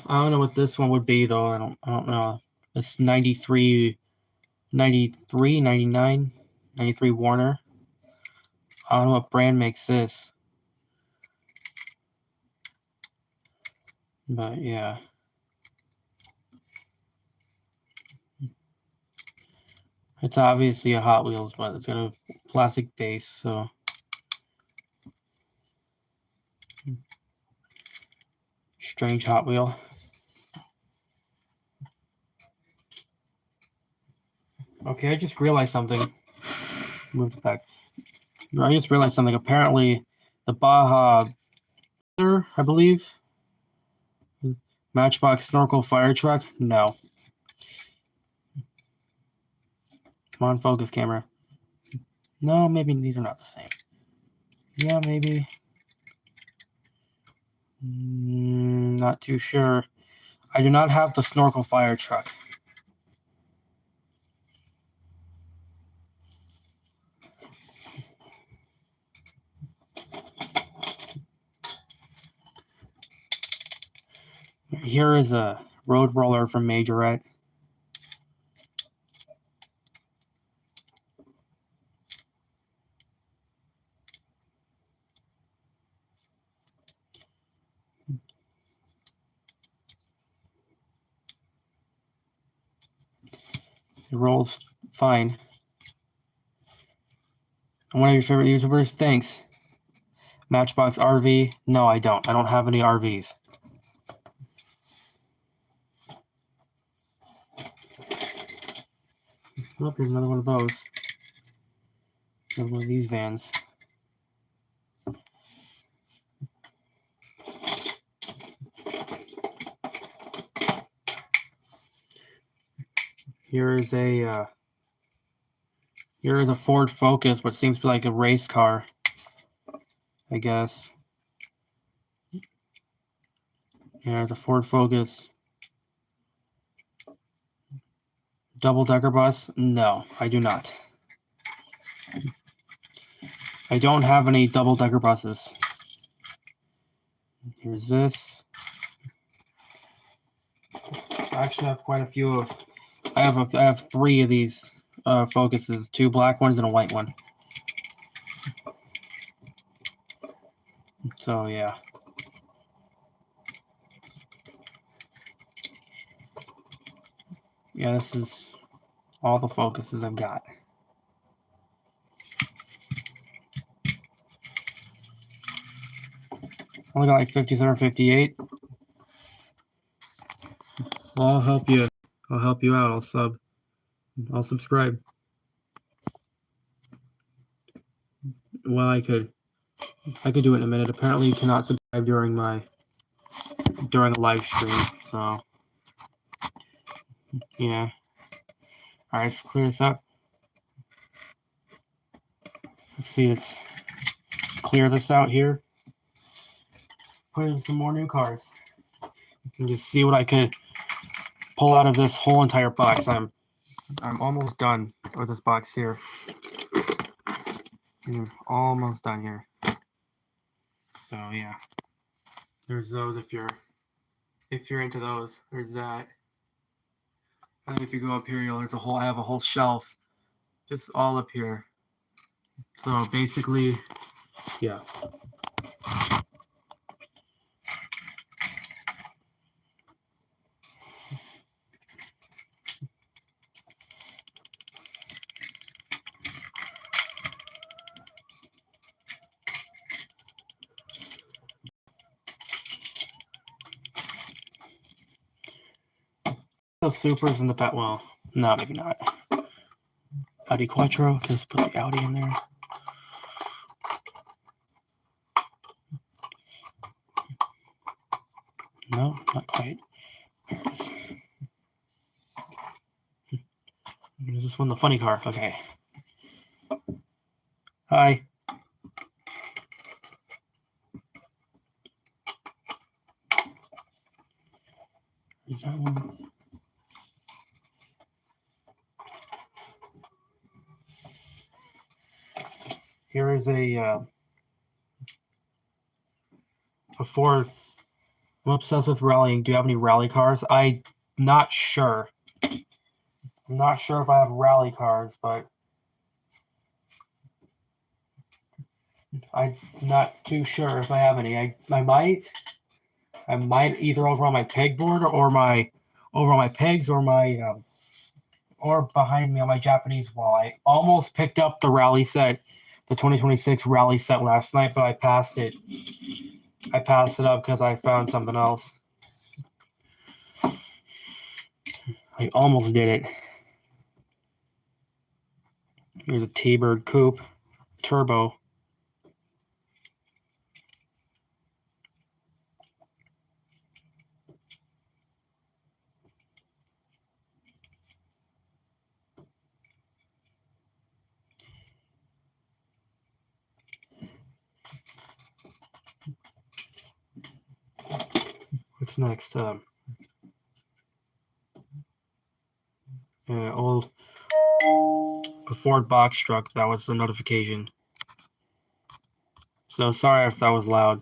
A: I don't know what this one would be though. I don't know. It's 93, 99, 93 Warner. I don't know what brand makes this. But yeah. It's obviously a Hot Wheels, but it's got a plastic base, so strange Hot Wheel. Okay, I just realized something. Move it back. I just realized something. Apparently, the Baja, I believe, Matchbox Snorkel Fire Truck. No. Come on, focus camera. No, maybe these are not the same. Yeah, maybe. Not too sure. I do not have the Snorkel Fire Truck. Here is a Road Roller from Majorette. It rolls fine. One of your favorite YouTubers? Thanks. Matchbox RV? No, I don't. I don't have any RVs. Oh, here's another one of those. Another one of these vans. Here is a Ford Focus, what seems to be like a race car, I guess. Yeah, the Ford Focus. Double-decker bus? No, I do not. I don't have any double-decker buses. Here's this. I actually have quite a few of. I have 3 of these Focuses, 2 black ones and a white one. So yeah. Yeah, this is all the Focuses I've got. Only got like 57 or 58. Well, I'll help you. I'll help you out. I'll subscribe. Well, I could do it in a minute. Apparently, you cannot subscribe during a live stream. So yeah. All right, let's clear this up. Let's see. Let's clear this out here. Put in some more new cars. And just see what I could pull out of this whole entire box. I'm almost done with this box here. I'm almost done here. So yeah, there's those if you're into those. There's that. And if you go up here, I have a whole shelf just all up here. So basically, yeah. Those supers in the back. Well, no, maybe not. Audi Quattro. Just put the Audi in there. No, not quite. Here it is. Is this one the funny car? Okay. Hi. Is that one? Here is a Ford. I'm obsessed with rallying. Do you have any rally cars? I'm not sure. I'm not sure if I have rally cars, but I'm not too sure if I have any. I might either over on my pegboard or over on my pegs or my or behind me on my Japanese wall. I almost picked up the rally set, the 2026 rally set last night, but I passed it. I passed it up because I found something else. I almost did it. Here's a T-Bird Coupe Turbo. What's next? Old Ford box truck. That was the notification. So sorry if that was loud.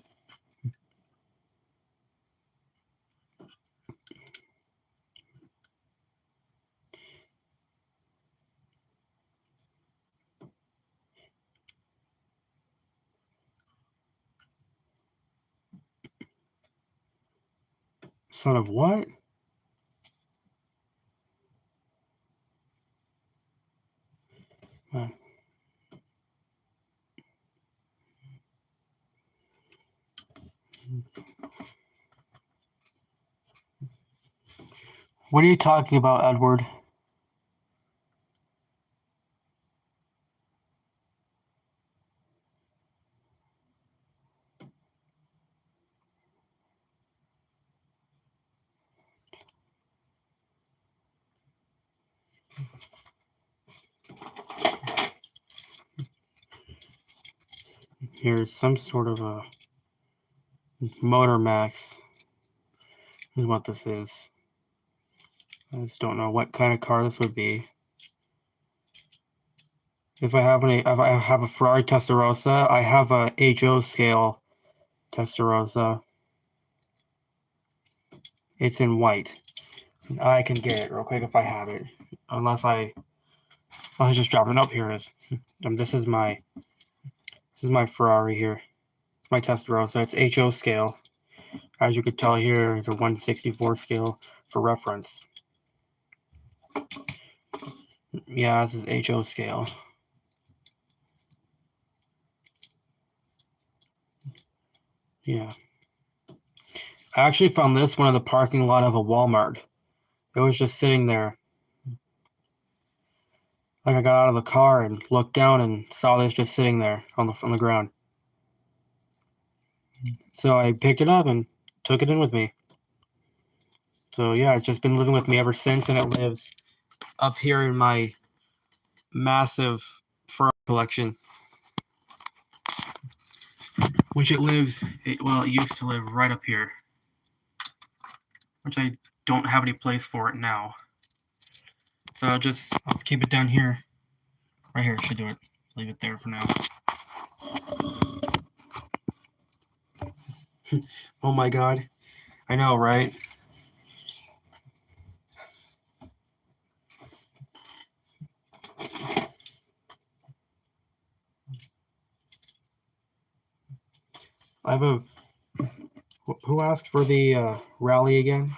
A: Son of what? What are you talking about, Edward? Here's some sort of a Motor Max. Is what this is. I just don't know what kind of car this would be. If I have a Ferrari Testarossa, I have a HO scale Testarossa. It's in white. I can get it real quick if I have it, unless I just drop it up. Here it is. This is my Ferrari here. It's my Testarossa. It's HO scale. As you could tell here, it's a 1/64 scale for reference. Yeah, this is HO scale. Yeah. I actually found this one in the parking lot of a Walmart. It was just sitting there. Like I got out of the car and looked down and saw this just sitting there on the ground. So I picked it up and took it in with me. So yeah, it's just been living with me ever since, and it lives up here in my massive Ferrari collection. Which it used to live right up here. Which I don't have any place for it now. So I'll keep it down here. Right here, should do it. Leave it there for now. Oh my god. I know, right? I have a... Who asked for the rally again?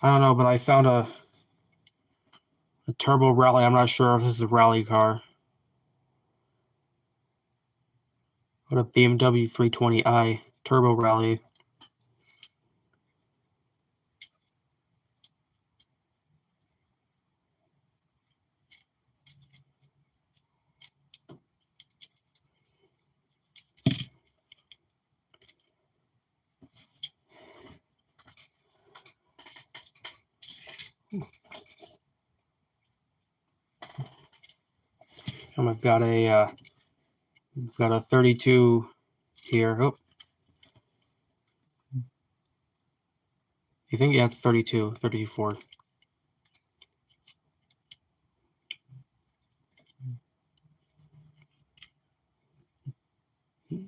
A: I don't know, but I found a turbo rally. I'm not sure if this is a rally car. What a BMW 320i turbo rally. And I've got a 32 here. Oh, you think? Yeah, 32, 34.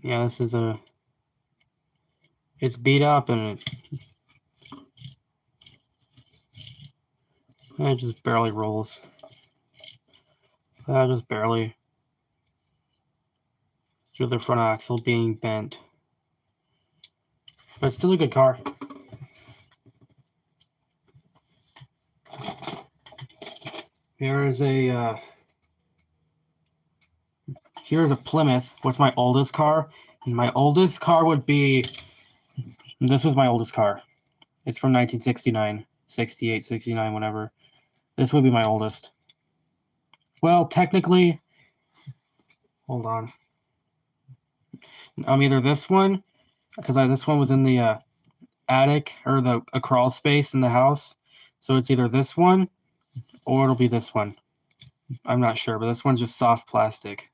A: Yeah, this is it's beat up and it just barely rolls. Just barely. Through the front axle being bent. But it's still a good car. Here's a Plymouth. What's my oldest car? And my oldest car would be... This was my oldest car. It's from 1969, 68, 69, whatever. This would be my oldest. Well, technically... Hold on. I'm either this one, because this one was in the attic, or a crawl space in the house. So it's either this one, or it'll be this one. I'm not sure, but this one's just soft plastic.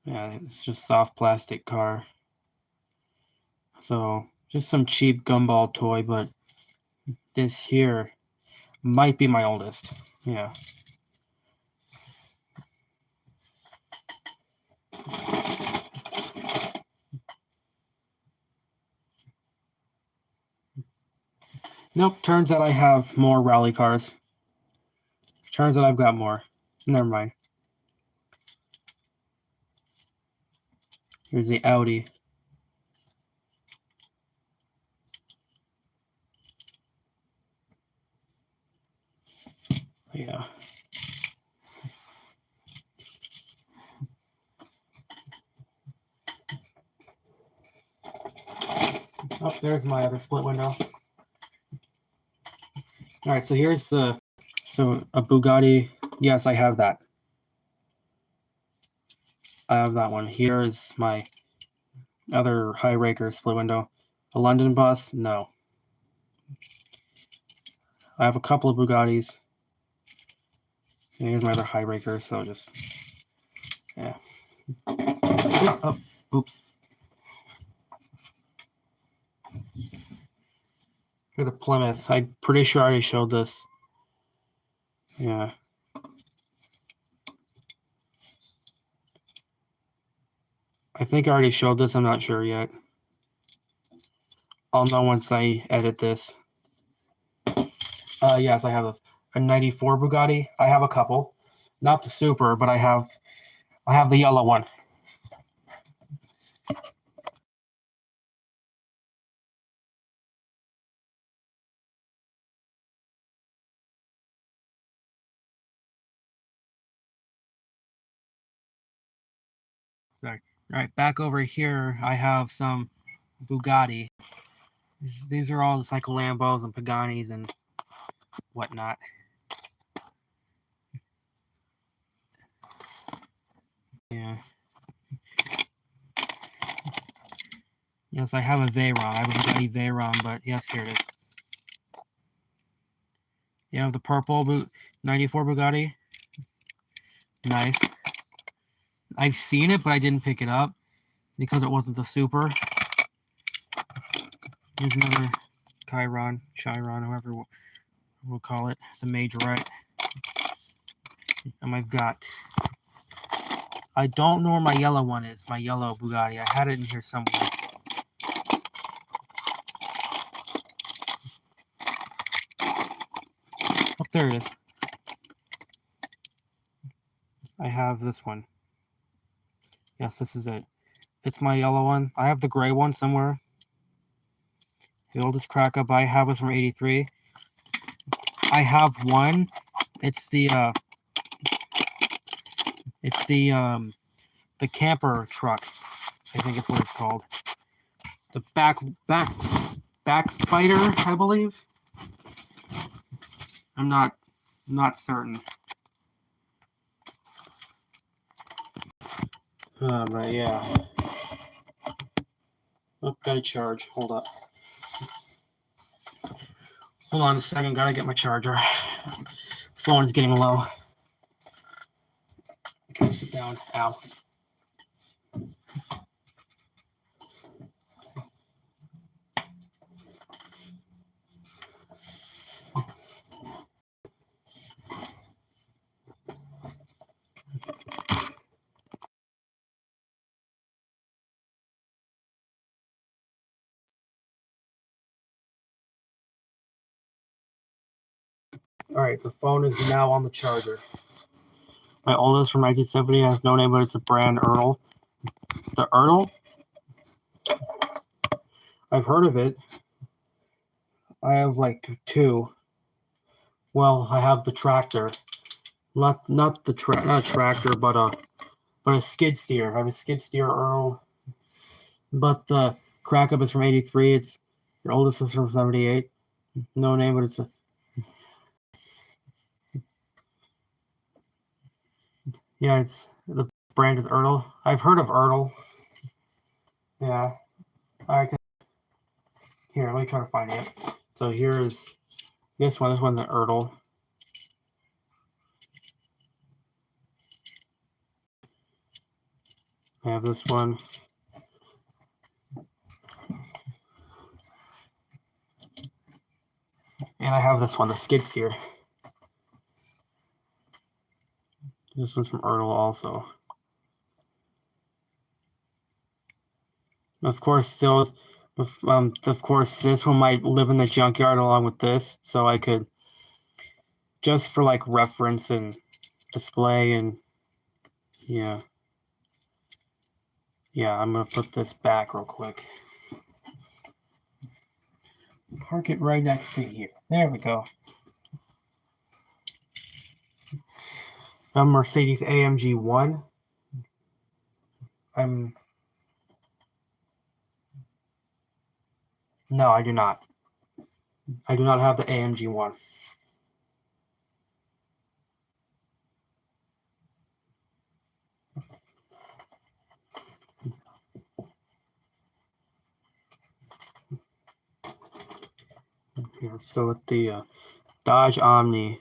A: Yeah, it's just soft plastic car. So, just some cheap gumball toy, but this here might be my oldest. Yeah. Nope, turns out I have more rally cars. Turns out I've got more. Never mind. Here's the Audi. Yeah. Oh, there's my other split window. All right, so here's a Bugatti. Yes, I have that. I have that one. Here is my other high raker split window. A London bus? No. I have a couple of Bugattis. And here's my other high raker, so just... Yeah. Oh, oops. Here's a Plymouth. I'm pretty sure I already showed this. Yeah. I think I already showed this. I'm not sure yet. I'll know once I edit this. Yes, I have this. A 94 Bugatti. I have a couple. Not the Super, but I have the yellow one. Sorry. All right, back over here, I have some Bugatti. These are all just like Lambos and Paganis and whatnot. Yeah. Yes, I have a Veyron. I have a Bugatti Veyron, but yes, here it is. You have the purple 94 Bugatti. Nice. I've seen it, but I didn't pick it up because it wasn't the Super. Here's another Chiron, however we'll call it. It's a majorette. And I've got, I don't know where my yellow one is, my yellow Bugatti. I had it in here somewhere. Oh, there it is. I have this one. Yes, this is it. It's my yellow one. I have the gray one somewhere. The oldest crack up I have is from '83. I have one. It's the camper truck. I think it's what it's called. The backfighter, I believe. I'm not certain. But yeah. Oh, gotta charge. Hold up. Hold on a second. Gotta get my charger. Phone's getting low. Okay, sit down. Ow. Alright, the phone is now on the charger. My oldest from 1970 has no name, but it's a brand Ertl. The Ertl? I've heard of it. I have like two. Well, I have the tractor. Not a tractor, but a skid steer. I have a skid steer Ertl. But the crack up is from '83. It's your oldest is from '78. No name, but it's a. Yeah, it's the brand is Ertl. I've heard of Ertl. Yeah, I can. Here, let me try to find it. So here is this one. This one's an Ertl. I have this one. And I have this one, the skid steer. This one's from Ertl also. Of course, this one might live in the junkyard along with this, so I could, just for like reference and display and yeah. Yeah, I'm gonna put this back real quick. Park it right next to here. There we go. A Mercedes AMG 1. No, I do not. I do not have the AMG 1. Here, let's go with the Dodge Omni.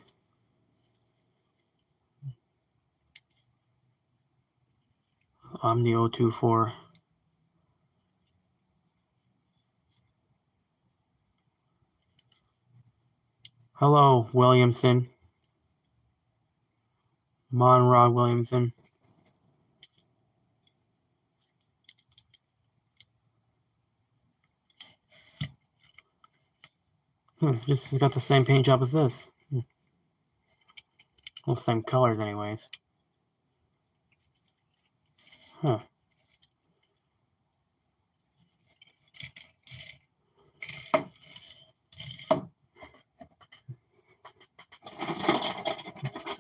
A: Omni 024. Hello, Williamson. Monrod Williamson. Just got the same paint job as this. Well, same colors anyways. Huh.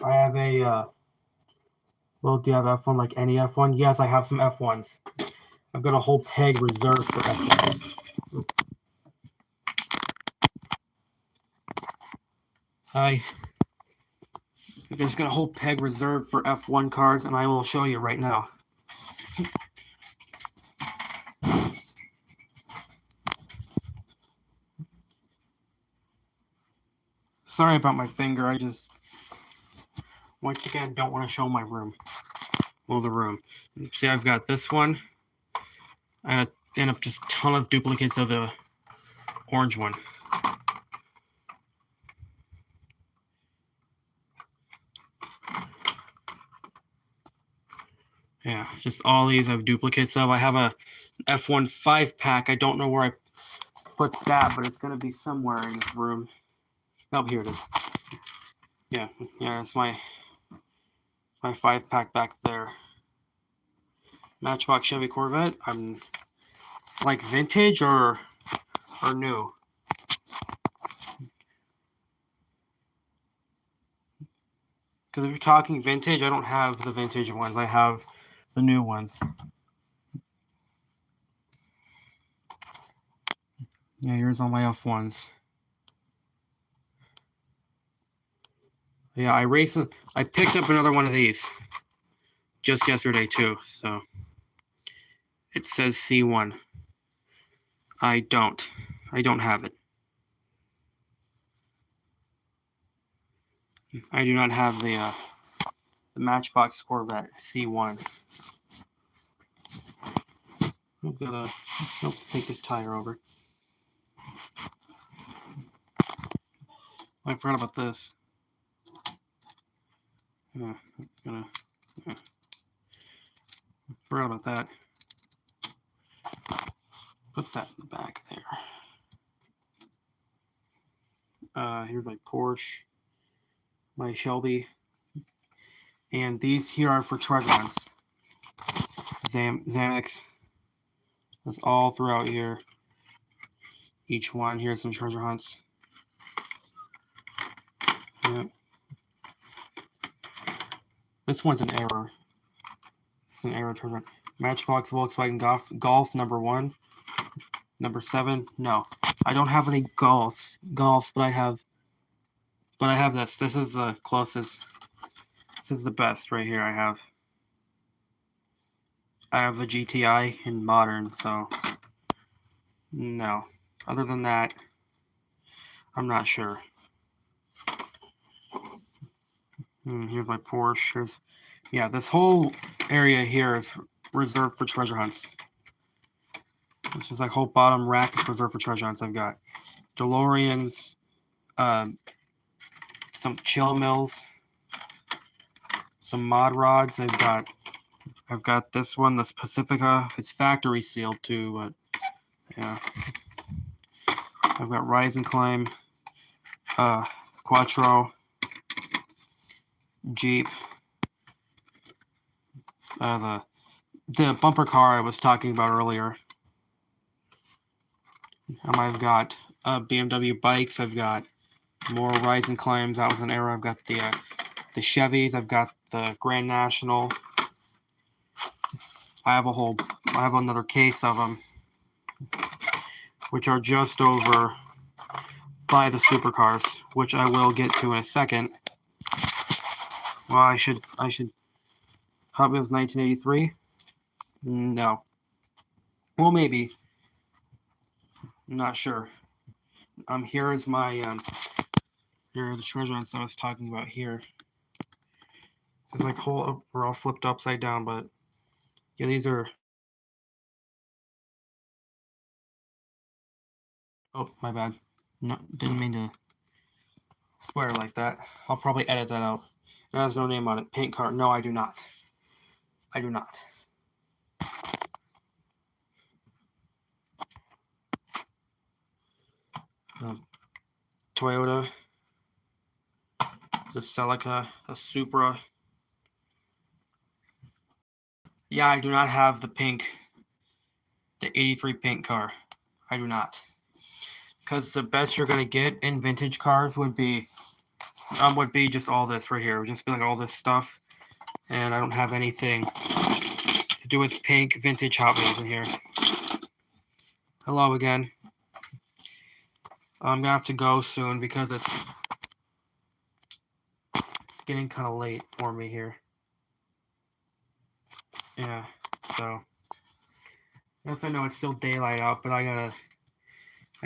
A: I have a, well, do you have F1 like any F1? Yes, I have some F1s. I've got a whole peg reserved for F1s. Hi. I've just got a whole peg reserved for F1 cars, and I will show you right now. Sorry about my finger, I just, once again, don't want to show my room. Well, the room. See, I've got this one, and just a ton of duplicates of the orange one. Yeah, just all these I have duplicates of. I have a F1 5-pack. I don't know where I put that, but it's gonna be somewhere in this room. Oh, here it is. Yeah, it's my 5-pack back there. Matchbox Chevy Corvette. It's like vintage or new. Because if you're talking vintage, I don't have the vintage ones. I have the new ones. Yeah, here's all my F1s. Yeah, I picked up another one of these just yesterday too. So it says C1. I don't have it. I do not have the Matchbox Corvette C1. I'm gonna take this tire over. I forgot about this. Forgot about that. Put that in the back there. Here's my Porsche, my Shelby, and these here are for treasure hunts. Xanax. That's all throughout here. Each one. Here's some treasure hunts. Yep. This one's an error. It's an error treasure hunt. Matchbox Volkswagen Golf number 1. Number 7. No. I don't have any golfs, but I have this. This is the closest. This is the best right here I have. I have the GTI in modern, so no. Other than that, I'm not sure. Here's my Porsche. This whole area here is reserved for treasure hunts. This is like whole bottom rack is reserved for treasure hunts. I've got DeLoreans, some chill mills, some mod rods. I've got this one, this Pacifica. It's factory sealed too, but yeah. I've got Rise and Climb, Quattro, Jeep, the bumper car I was talking about earlier. I've got BMW bikes. I've got more Rise and Climbs. That was an era. I've got the Chevys. I've got the Grand National. I have another case of them, which are just over by the supercars, which I will get to in a second. Well, I should. Hot Wheels 1983. No. Well, maybe. I'm not sure. Here is my here are the treasure hunts I was talking about here. It's like we're all flipped upside down, but yeah, these are. Oh, my bad. No, didn't mean to swear like that. I'll probably edit that out. It has no name on it. Paint car. No, I do not. I do not. Toyota, the Celica, a Supra. Yeah, I do not have the 83 pink car. I do not. Because the best you're gonna get in vintage cars would be just all this right here. It would just be like all this stuff, and I don't have anything to do with pink vintage Hot Wheels in here. Hello again. I'm gonna have to go soon because it's getting kind of late for me here. Yeah, so yes, I know it's still daylight out, but I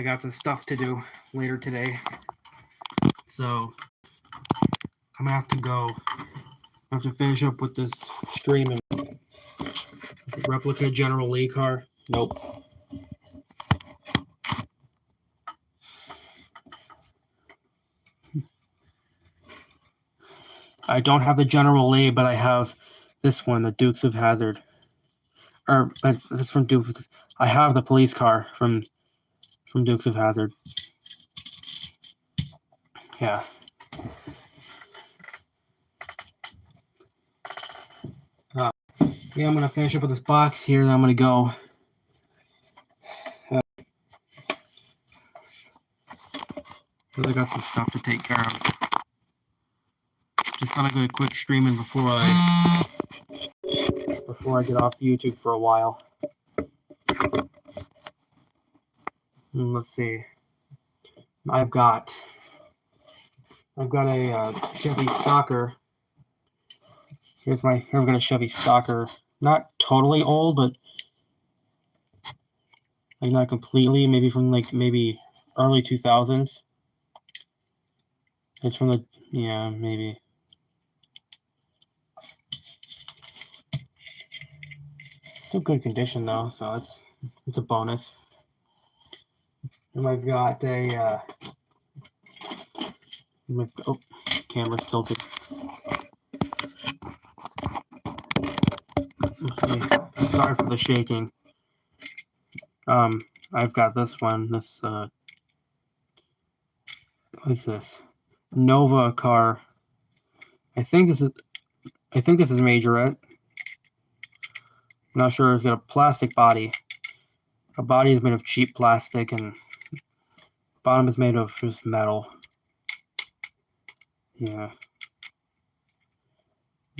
A: got some stuff to do later today, so I'm gonna have to go. I have to finish up with this stream and replica General Lee car. Nope. I don't have the General Lee, but I have This one, the Dukes of Hazzard. Or that's from Dukes. I have the police car from Dukes of Hazzard. Yeah. Yeah, I'm gonna finish up with this box here, and I'm gonna go. I got some stuff to take care of. Just thought I'd go quick streaming before I get off YouTube for a while. Let's see. I've got a Chevy Stalker. Here I've got a Chevy Stalker. Not totally old, but like not completely. Maybe from maybe early 2000s. It's from maybe. Still good condition though, so it's a bonus. And I've got a camera's tilted. Sorry for the shaking. I've got this one. This what is this? Nova car. I think this is Majorette. I'm not sure. It's got a plastic body. The body is made of cheap plastic, and the bottom is made of just metal. Yeah.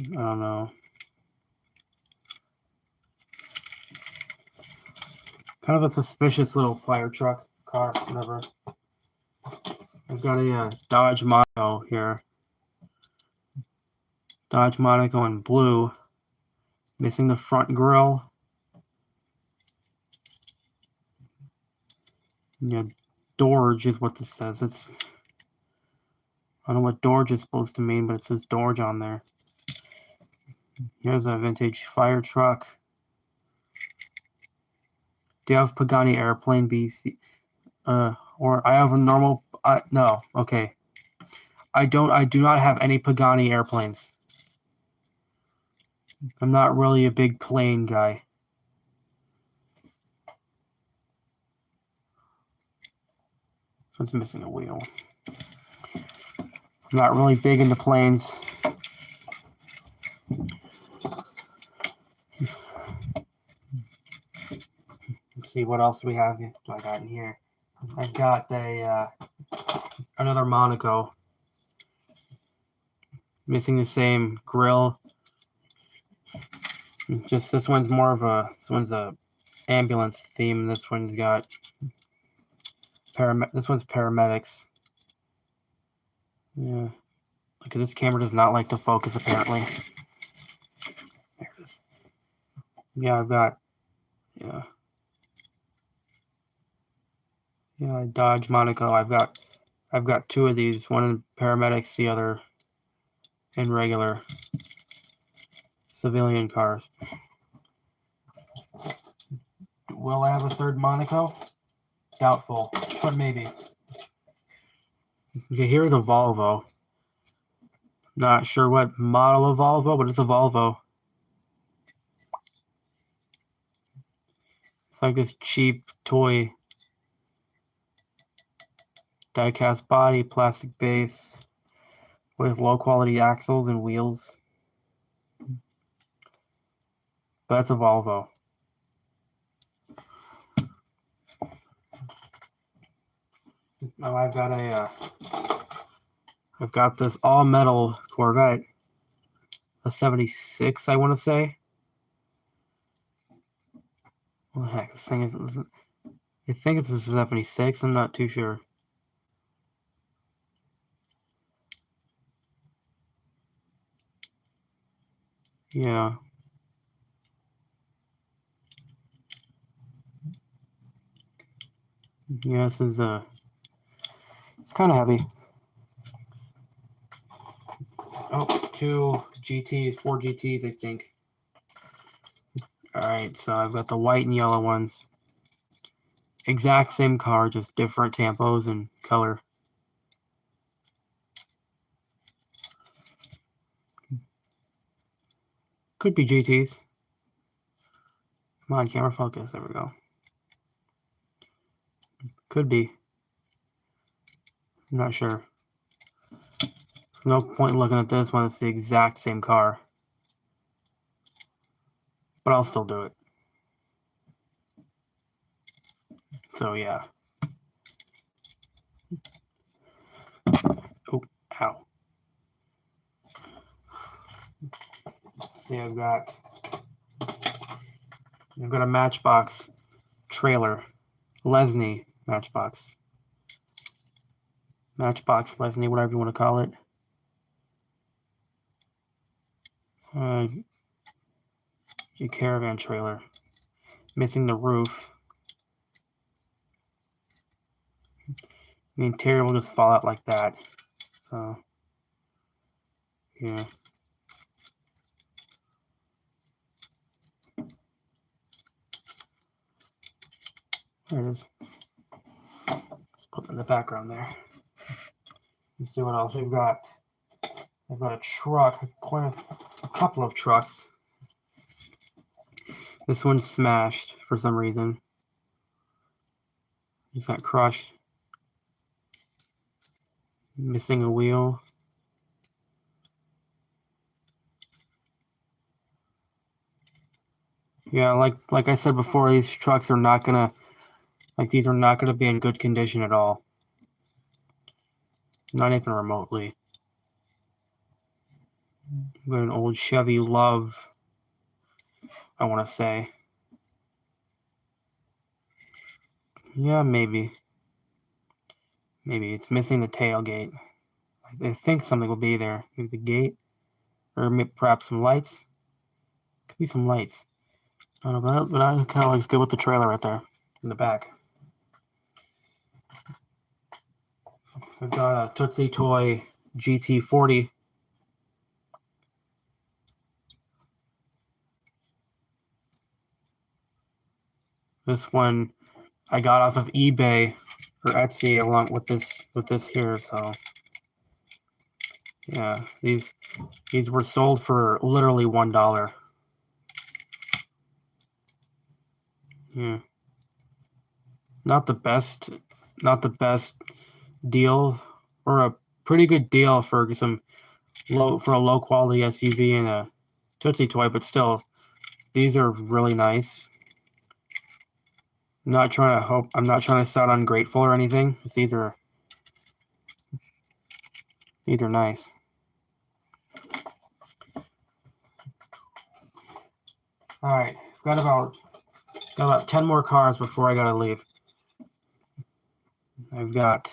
A: I don't know. Kind of a suspicious little fire truck car, whatever. I've got a Dodge Monaco here. Dodge Monaco in blue. Missing the front grille. Yeah, Dorge is what this says. I don't know what Dorge is supposed to mean, but it says Dorge on there. Here's a vintage fire truck. Do you have Pagani Airplane BC? Or I have a normal. No, okay. I do not have any Pagani airplanes. I'm not really a big plane guy. So it's missing a wheel. I'm not really big into planes. Let's see what else we have. I got in here. I've got another Monaco. Missing the same grill. Just this one's a ambulance theme. This one's got this one's paramedics. Yeah. Look at this camera does not like to focus apparently. There it is. Yeah, I've got Dodge Monaco. I've got two of these, one in paramedics, the other in regular civilian cars. Will I have a third Monaco? Doubtful, but maybe. Okay, here's a Volvo. Not sure what model of Volvo, but it's a Volvo. It's like this cheap toy. Die-cast body, plastic base, with low-quality axles and wheels. But that's a Volvo. Now I've got this all-metal Corvette, a 76, I want to say. What the heck? This thing is. I think it's a 76. I'm not too sure. Yeah. Yeah, this is it's kind of heavy. Oh, 4 GTs, I think. Alright, so I've got the white and yellow ones. Exact same car, just different tampos and color. Could be GTs. Come on, camera focus. There we go. Could be. I'm not sure. No point in looking at this when it's the exact same car. But I'll still do it. So yeah. Oh, ow. See, I've got a Matchbox trailer. Lesney Matchbox. Matchbox, Lesney, whatever you want to call it. A caravan trailer. Missing the roof. The interior will just fall out like that. So, yeah. There it is. Let's put it in the background there. Let's see what else we've got. I've got a truck, quite a couple of trucks. This one's smashed for some reason. Just got crushed. Missing a wheel. Yeah, like I said before, these trucks are not gonna, these are not gonna be in good condition at all. Not even remotely. Got an old Chevy Love, I want to say. Yeah, maybe. Maybe it's missing the tailgate. I think something will be there. Maybe the gate, or perhaps some lights. Could be some lights. I don't know, but I kind of looks good with the trailer right there in the back. I've got a Tootsie Toy GT40. This one I got off of eBay or Etsy along with this here. So yeah, these were sold for literally $1. Yeah, not the best deal, or a pretty good deal for a low quality SUV and a Tootsie Toy, but still, these are really nice. I'm not trying to sound ungrateful or anything. These are nice. All right, I've got about 10 more cars before I gotta leave. I've got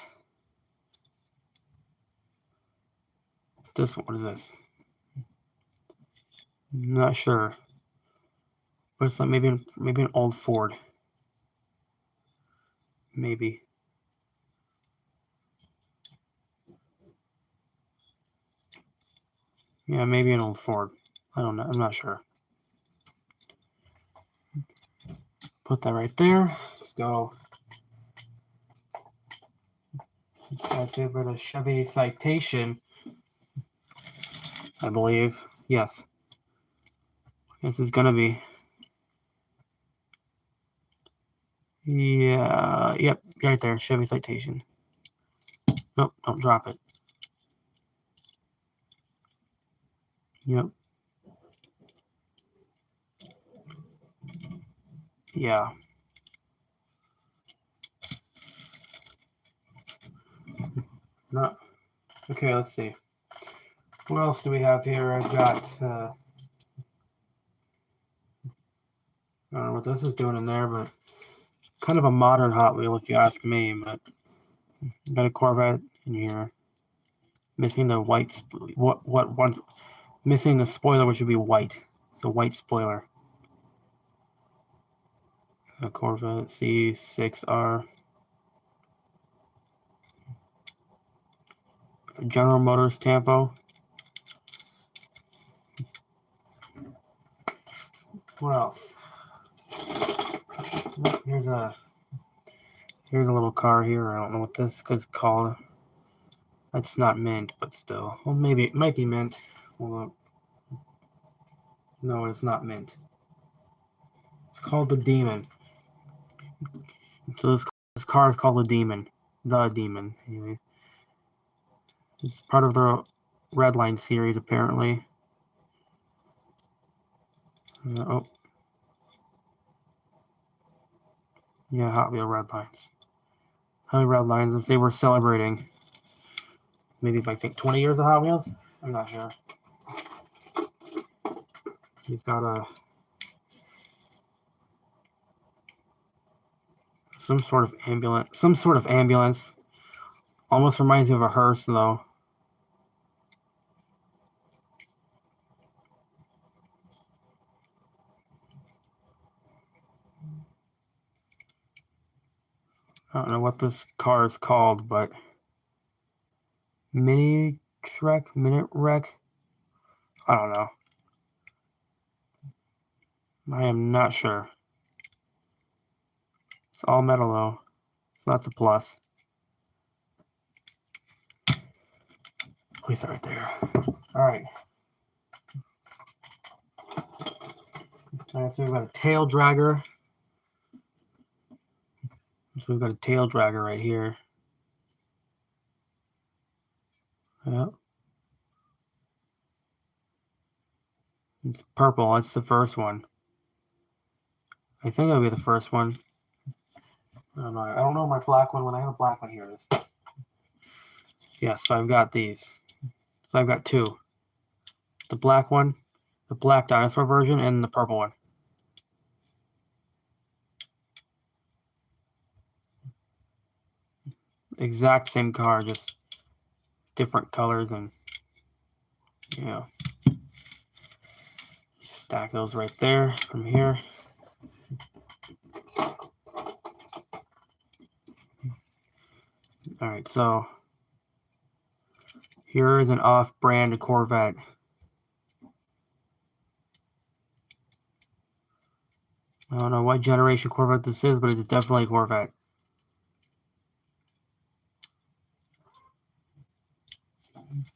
A: this. What is this? I'm not sure, but it's like maybe an old Ford. Maybe. Yeah, maybe an old Ford. I don't know. I'm not sure. Put that right there. Let's go. That's over the Chevy Citation, I believe. Yes. This is gonna be. Yeah. Yep. Right there. Chevy Citation. Nope. Don't drop it. Yep. Yeah. Not. Okay. Let's see. What else do we have here? I've got. I don't know what this is doing in there, but kind of a modern Hot Wheel, if you ask me. But got a Corvette in here. Missing the white. Missing the spoiler, which would be white. The white spoiler. A Corvette C6R. General Motors Tampo. What else? Here's a little car here. I don't know what this is called. It's not mint, but still. Well, maybe it might be mint. Hold up. No, it's not mint. It's called the Demon. So this car is called the Demon. The Demon. Anyway. It's part of the Redline series, apparently. Oh. Yeah, Hot Wheel Redlines. Hot Wheel Redlines, let's say we're celebrating maybe, I think, 20 years of Hot Wheels? I'm not sure. You've got some sort of ambulance. Almost reminds me of a hearse, though. I don't know what this car is called, but Minute Wreck? I don't know. I am not sure. It's all metal, though, so that's a plus. Place that right there. Alright. Alright, so we've got a tail dragger. So we've got a tail dragger right here. Yeah. It's purple. That's the first one. I think that'll be the first one. I don't know my black one. When I have a black one, here it is. Yes, so I've got these. So I've got two. The black one, the black dinosaur version, and the purple one. Exact same car, just different colors, and stack those right there from here. All right, so here is an off-brand Corvette. I don't know what generation Corvette this is, but it's definitely a Corvette.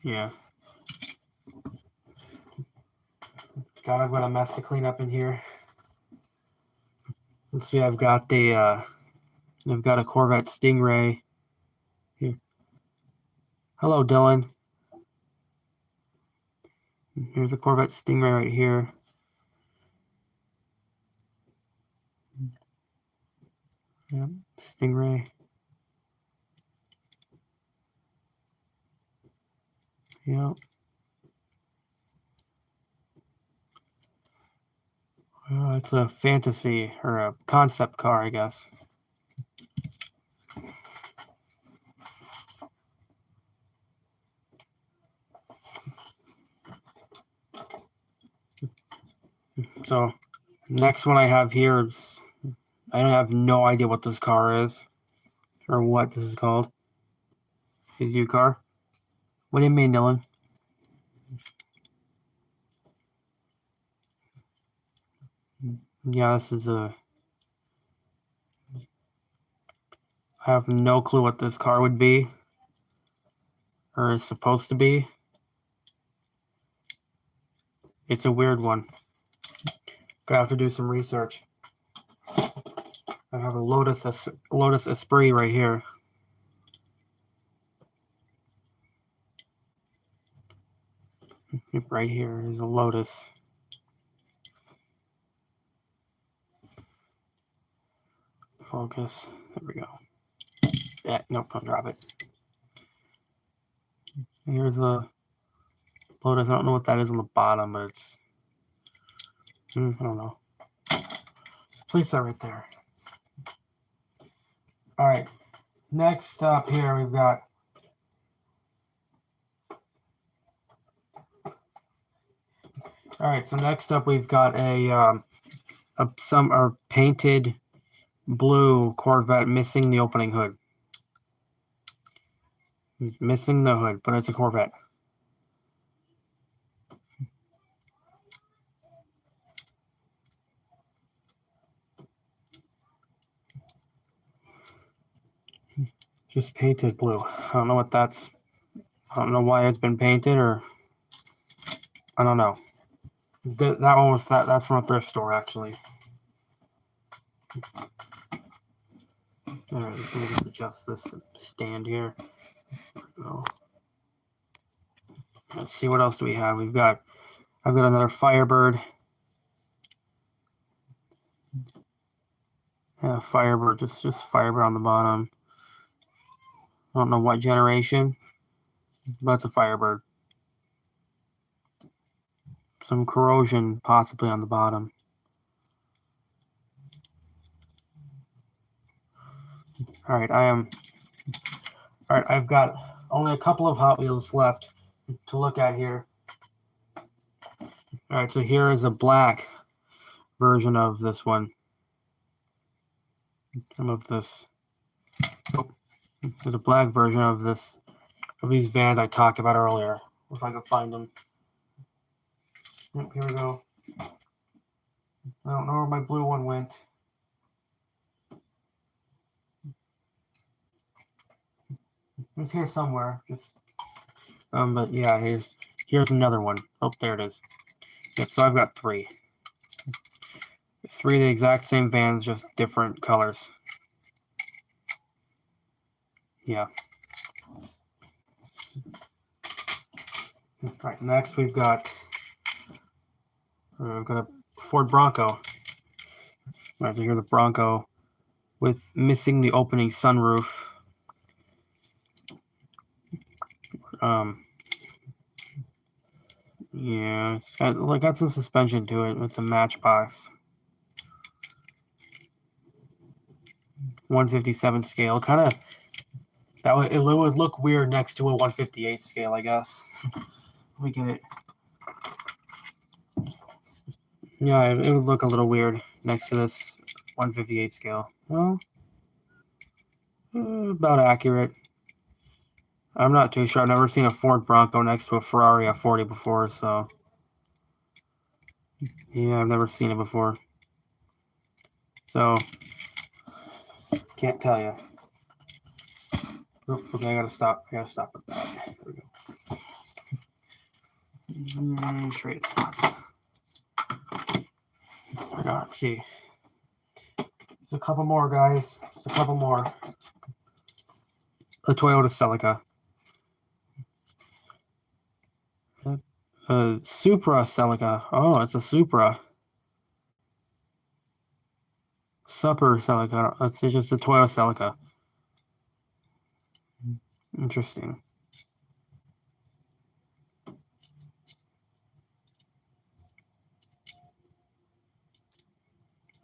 A: Yeah. God, I've got a mess to clean up in here. Let's see, I've got a Corvette Stingray. Here. Hello, Dylan. Here's a Corvette Stingray right here. Yep, Stingray. Yep. It's a fantasy or a concept car, I guess. So, next one I have here is I don't have no idea what this car is or what this is called. Is your car? What do you mean, Dylan? Yeah, this is I have no clue what this car would be or is supposed to be. It's a weird one. Gonna have to do some research. I have a Lotus Esprit right here. Right here is a Lotus. Focus. There we go. Yeah, nope, don't drop it. Here's a Lotus. I don't know what that is on the bottom, but it's I don't know. Just place that right there. All right. Next up here, we've got so next up we've got a painted blue Corvette missing the opening hood. It's missing the hood, but it's a Corvette. Just painted blue. I don't know what that's. I don't know why it's been painted, or I don't know. That one was that's from a thrift store actually. All right, let me just adjust this stand here. There we go. Let's see, what else do we have? I've got another Firebird. Yeah, Firebird, just Firebird on the bottom. I don't know what generation, but it's a Firebird. Some corrosion possibly on the bottom. All right, I've got only a couple of Hot Wheels left to look at here. All right, so here is a black version of this one. Some of this. Oh, there's a black version of these vans I talked about earlier. If I can find them. Yep, here we go. I don't know where my blue one went. It's here somewhere. But yeah, here's another one. Oh, there it is. Yep, so I've got three. Three of the exact same vans, just different colors. Yeah. All right, next we've got a Ford Bronco. All right, so here's the Bronco with missing the opening sunroof. Yeah, it's got some suspension to it. It's a Matchbox. 157 scale, kind of. It would look weird next to a 158 scale, I guess. Let me get it. Yeah, it would look a little weird next to this 158 scale. Well, about accurate. I'm not too sure. I've never seen a Ford Bronco next to a Ferrari F40 before, so yeah, I've never seen it before. So can't tell you. Oops, okay, I gotta stop with that. There we go. Trade spots. Let's see. There's a couple more, guys. There's a couple more. A Toyota Celica. Supra Celica. Oh, it's a Supra. Super Celica. It's just a Toyota Celica. Interesting.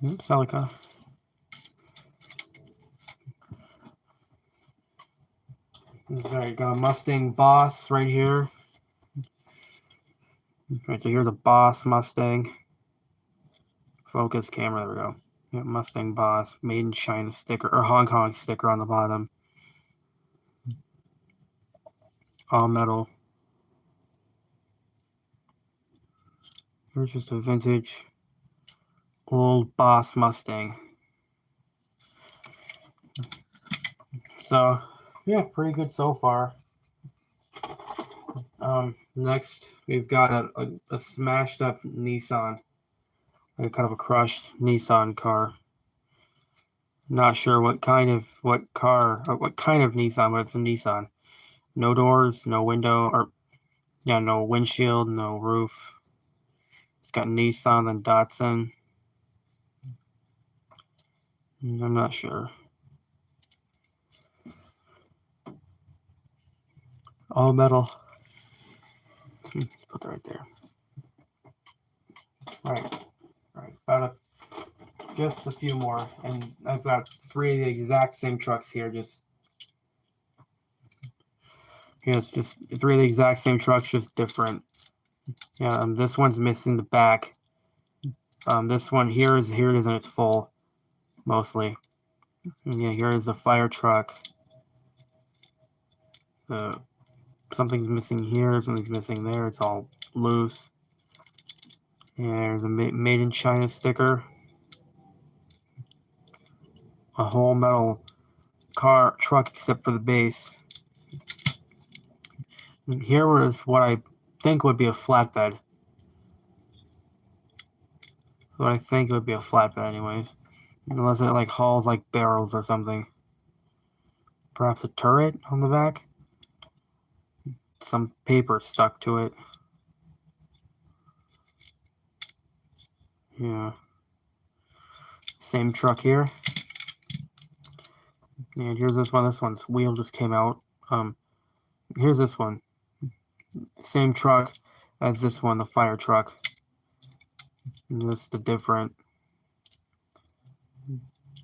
A: Celica. Alright, got a Mustang Boss right here. Right, so here's a Boss Mustang. Focus camera, there we go. Yeah, Mustang Boss, made in China sticker, or Hong Kong sticker on the bottom. All metal. Here's just a vintage old Boss Mustang. So, yeah, pretty good so far. Next, we've got a smashed up Nissan. Like kind of a crushed Nissan car. Not sure what kind of Nissan, but it's a Nissan. No doors, no window, or yeah, no windshield, no roof. It's got Nissan and Datsun. I'm not sure. All metal. Let's put that right there. All right. Just a few more, and I've got three of the exact same trucks here. It's just three of the exact same trucks, just different. Yeah, this one's missing the back. This one here it is, and it's full, mostly. And yeah, here is the fire truck. Something's missing here, something's missing there. It's all loose. Yeah, there's a made in China sticker. A whole metal truck except for the base. And here was what I think would be a flatbed. But I think it would be a flatbed anyways. Unless it like hauls like barrels or something. Perhaps a turret on the back? Some paper stuck to it. Yeah. Same truck here. And here's this one. This one's wheel just came out. Here's this one. Same truck as this one, the fire truck. Just a different.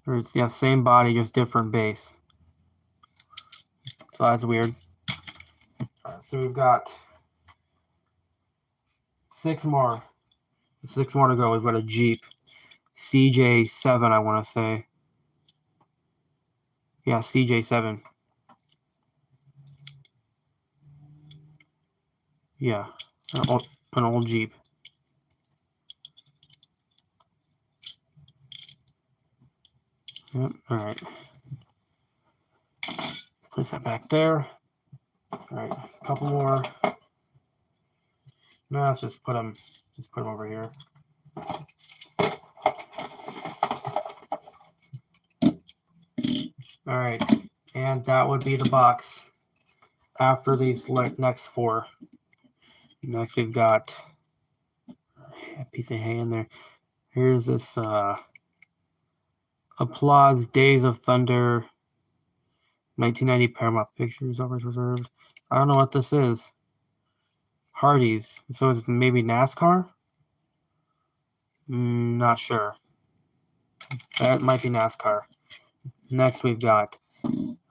A: Or it's, yeah, same body, just different base. So that's weird. Alright, so we've got 6 more. 6 more to go. We've got a Jeep. CJ7, I want to say. Yeah, CJ7. Yeah, an old Jeep. Yep, alright. Place that back there. Alright, a couple more. No, let's just put them over here. Alright, and that would be the box after these next 4. Next we've got a piece of hay in there. Here's this Applause Days of Thunder 1990 Paramount Pictures Always Reserved. I don't know what this is. Hardee's. So it's maybe NASCAR? Not sure. That might be NASCAR. Next we've got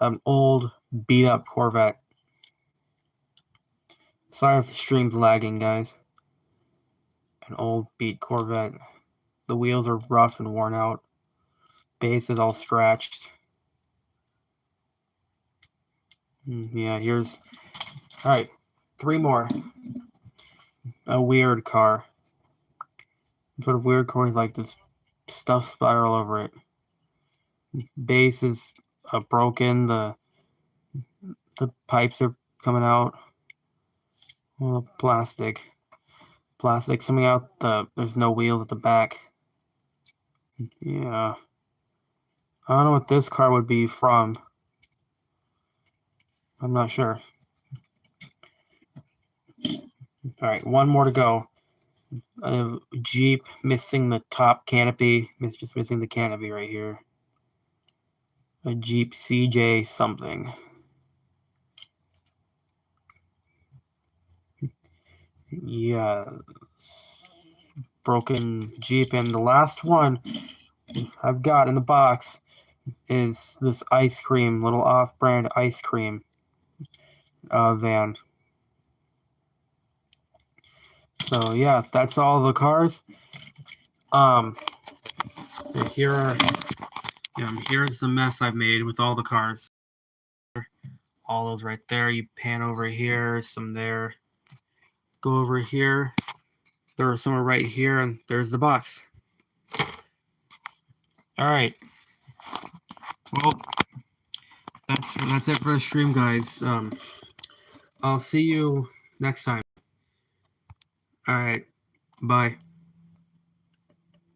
A: an old beat up Corvette. Sorry if the stream's lagging, guys. An old beat Corvette. The wheels are rough and worn out. Base is all scratched. Yeah, here's... Alright, 3 more. A weird car. Sort of weird car with like this stuff spiral over it. Base is broken. The pipes are coming out. Well, plastic coming out. There's no wheels at the back. Yeah. I don't know what this car would be from. I'm not sure. Alright, 1 more to go. A Jeep missing the top canopy. It's just missing the canopy right here. A Jeep CJ something. Yeah. Broken Jeep. And the last one I've got in the box is this ice cream, little off-brand ice cream van. So yeah, that's all the cars. Here's the mess I've made with all the cars. All those right there. You pan over here, some there. Go over here. There are some right here, and there's the box. All right. Well, that's it for the stream, guys. I'll see you next time. All right. Bye.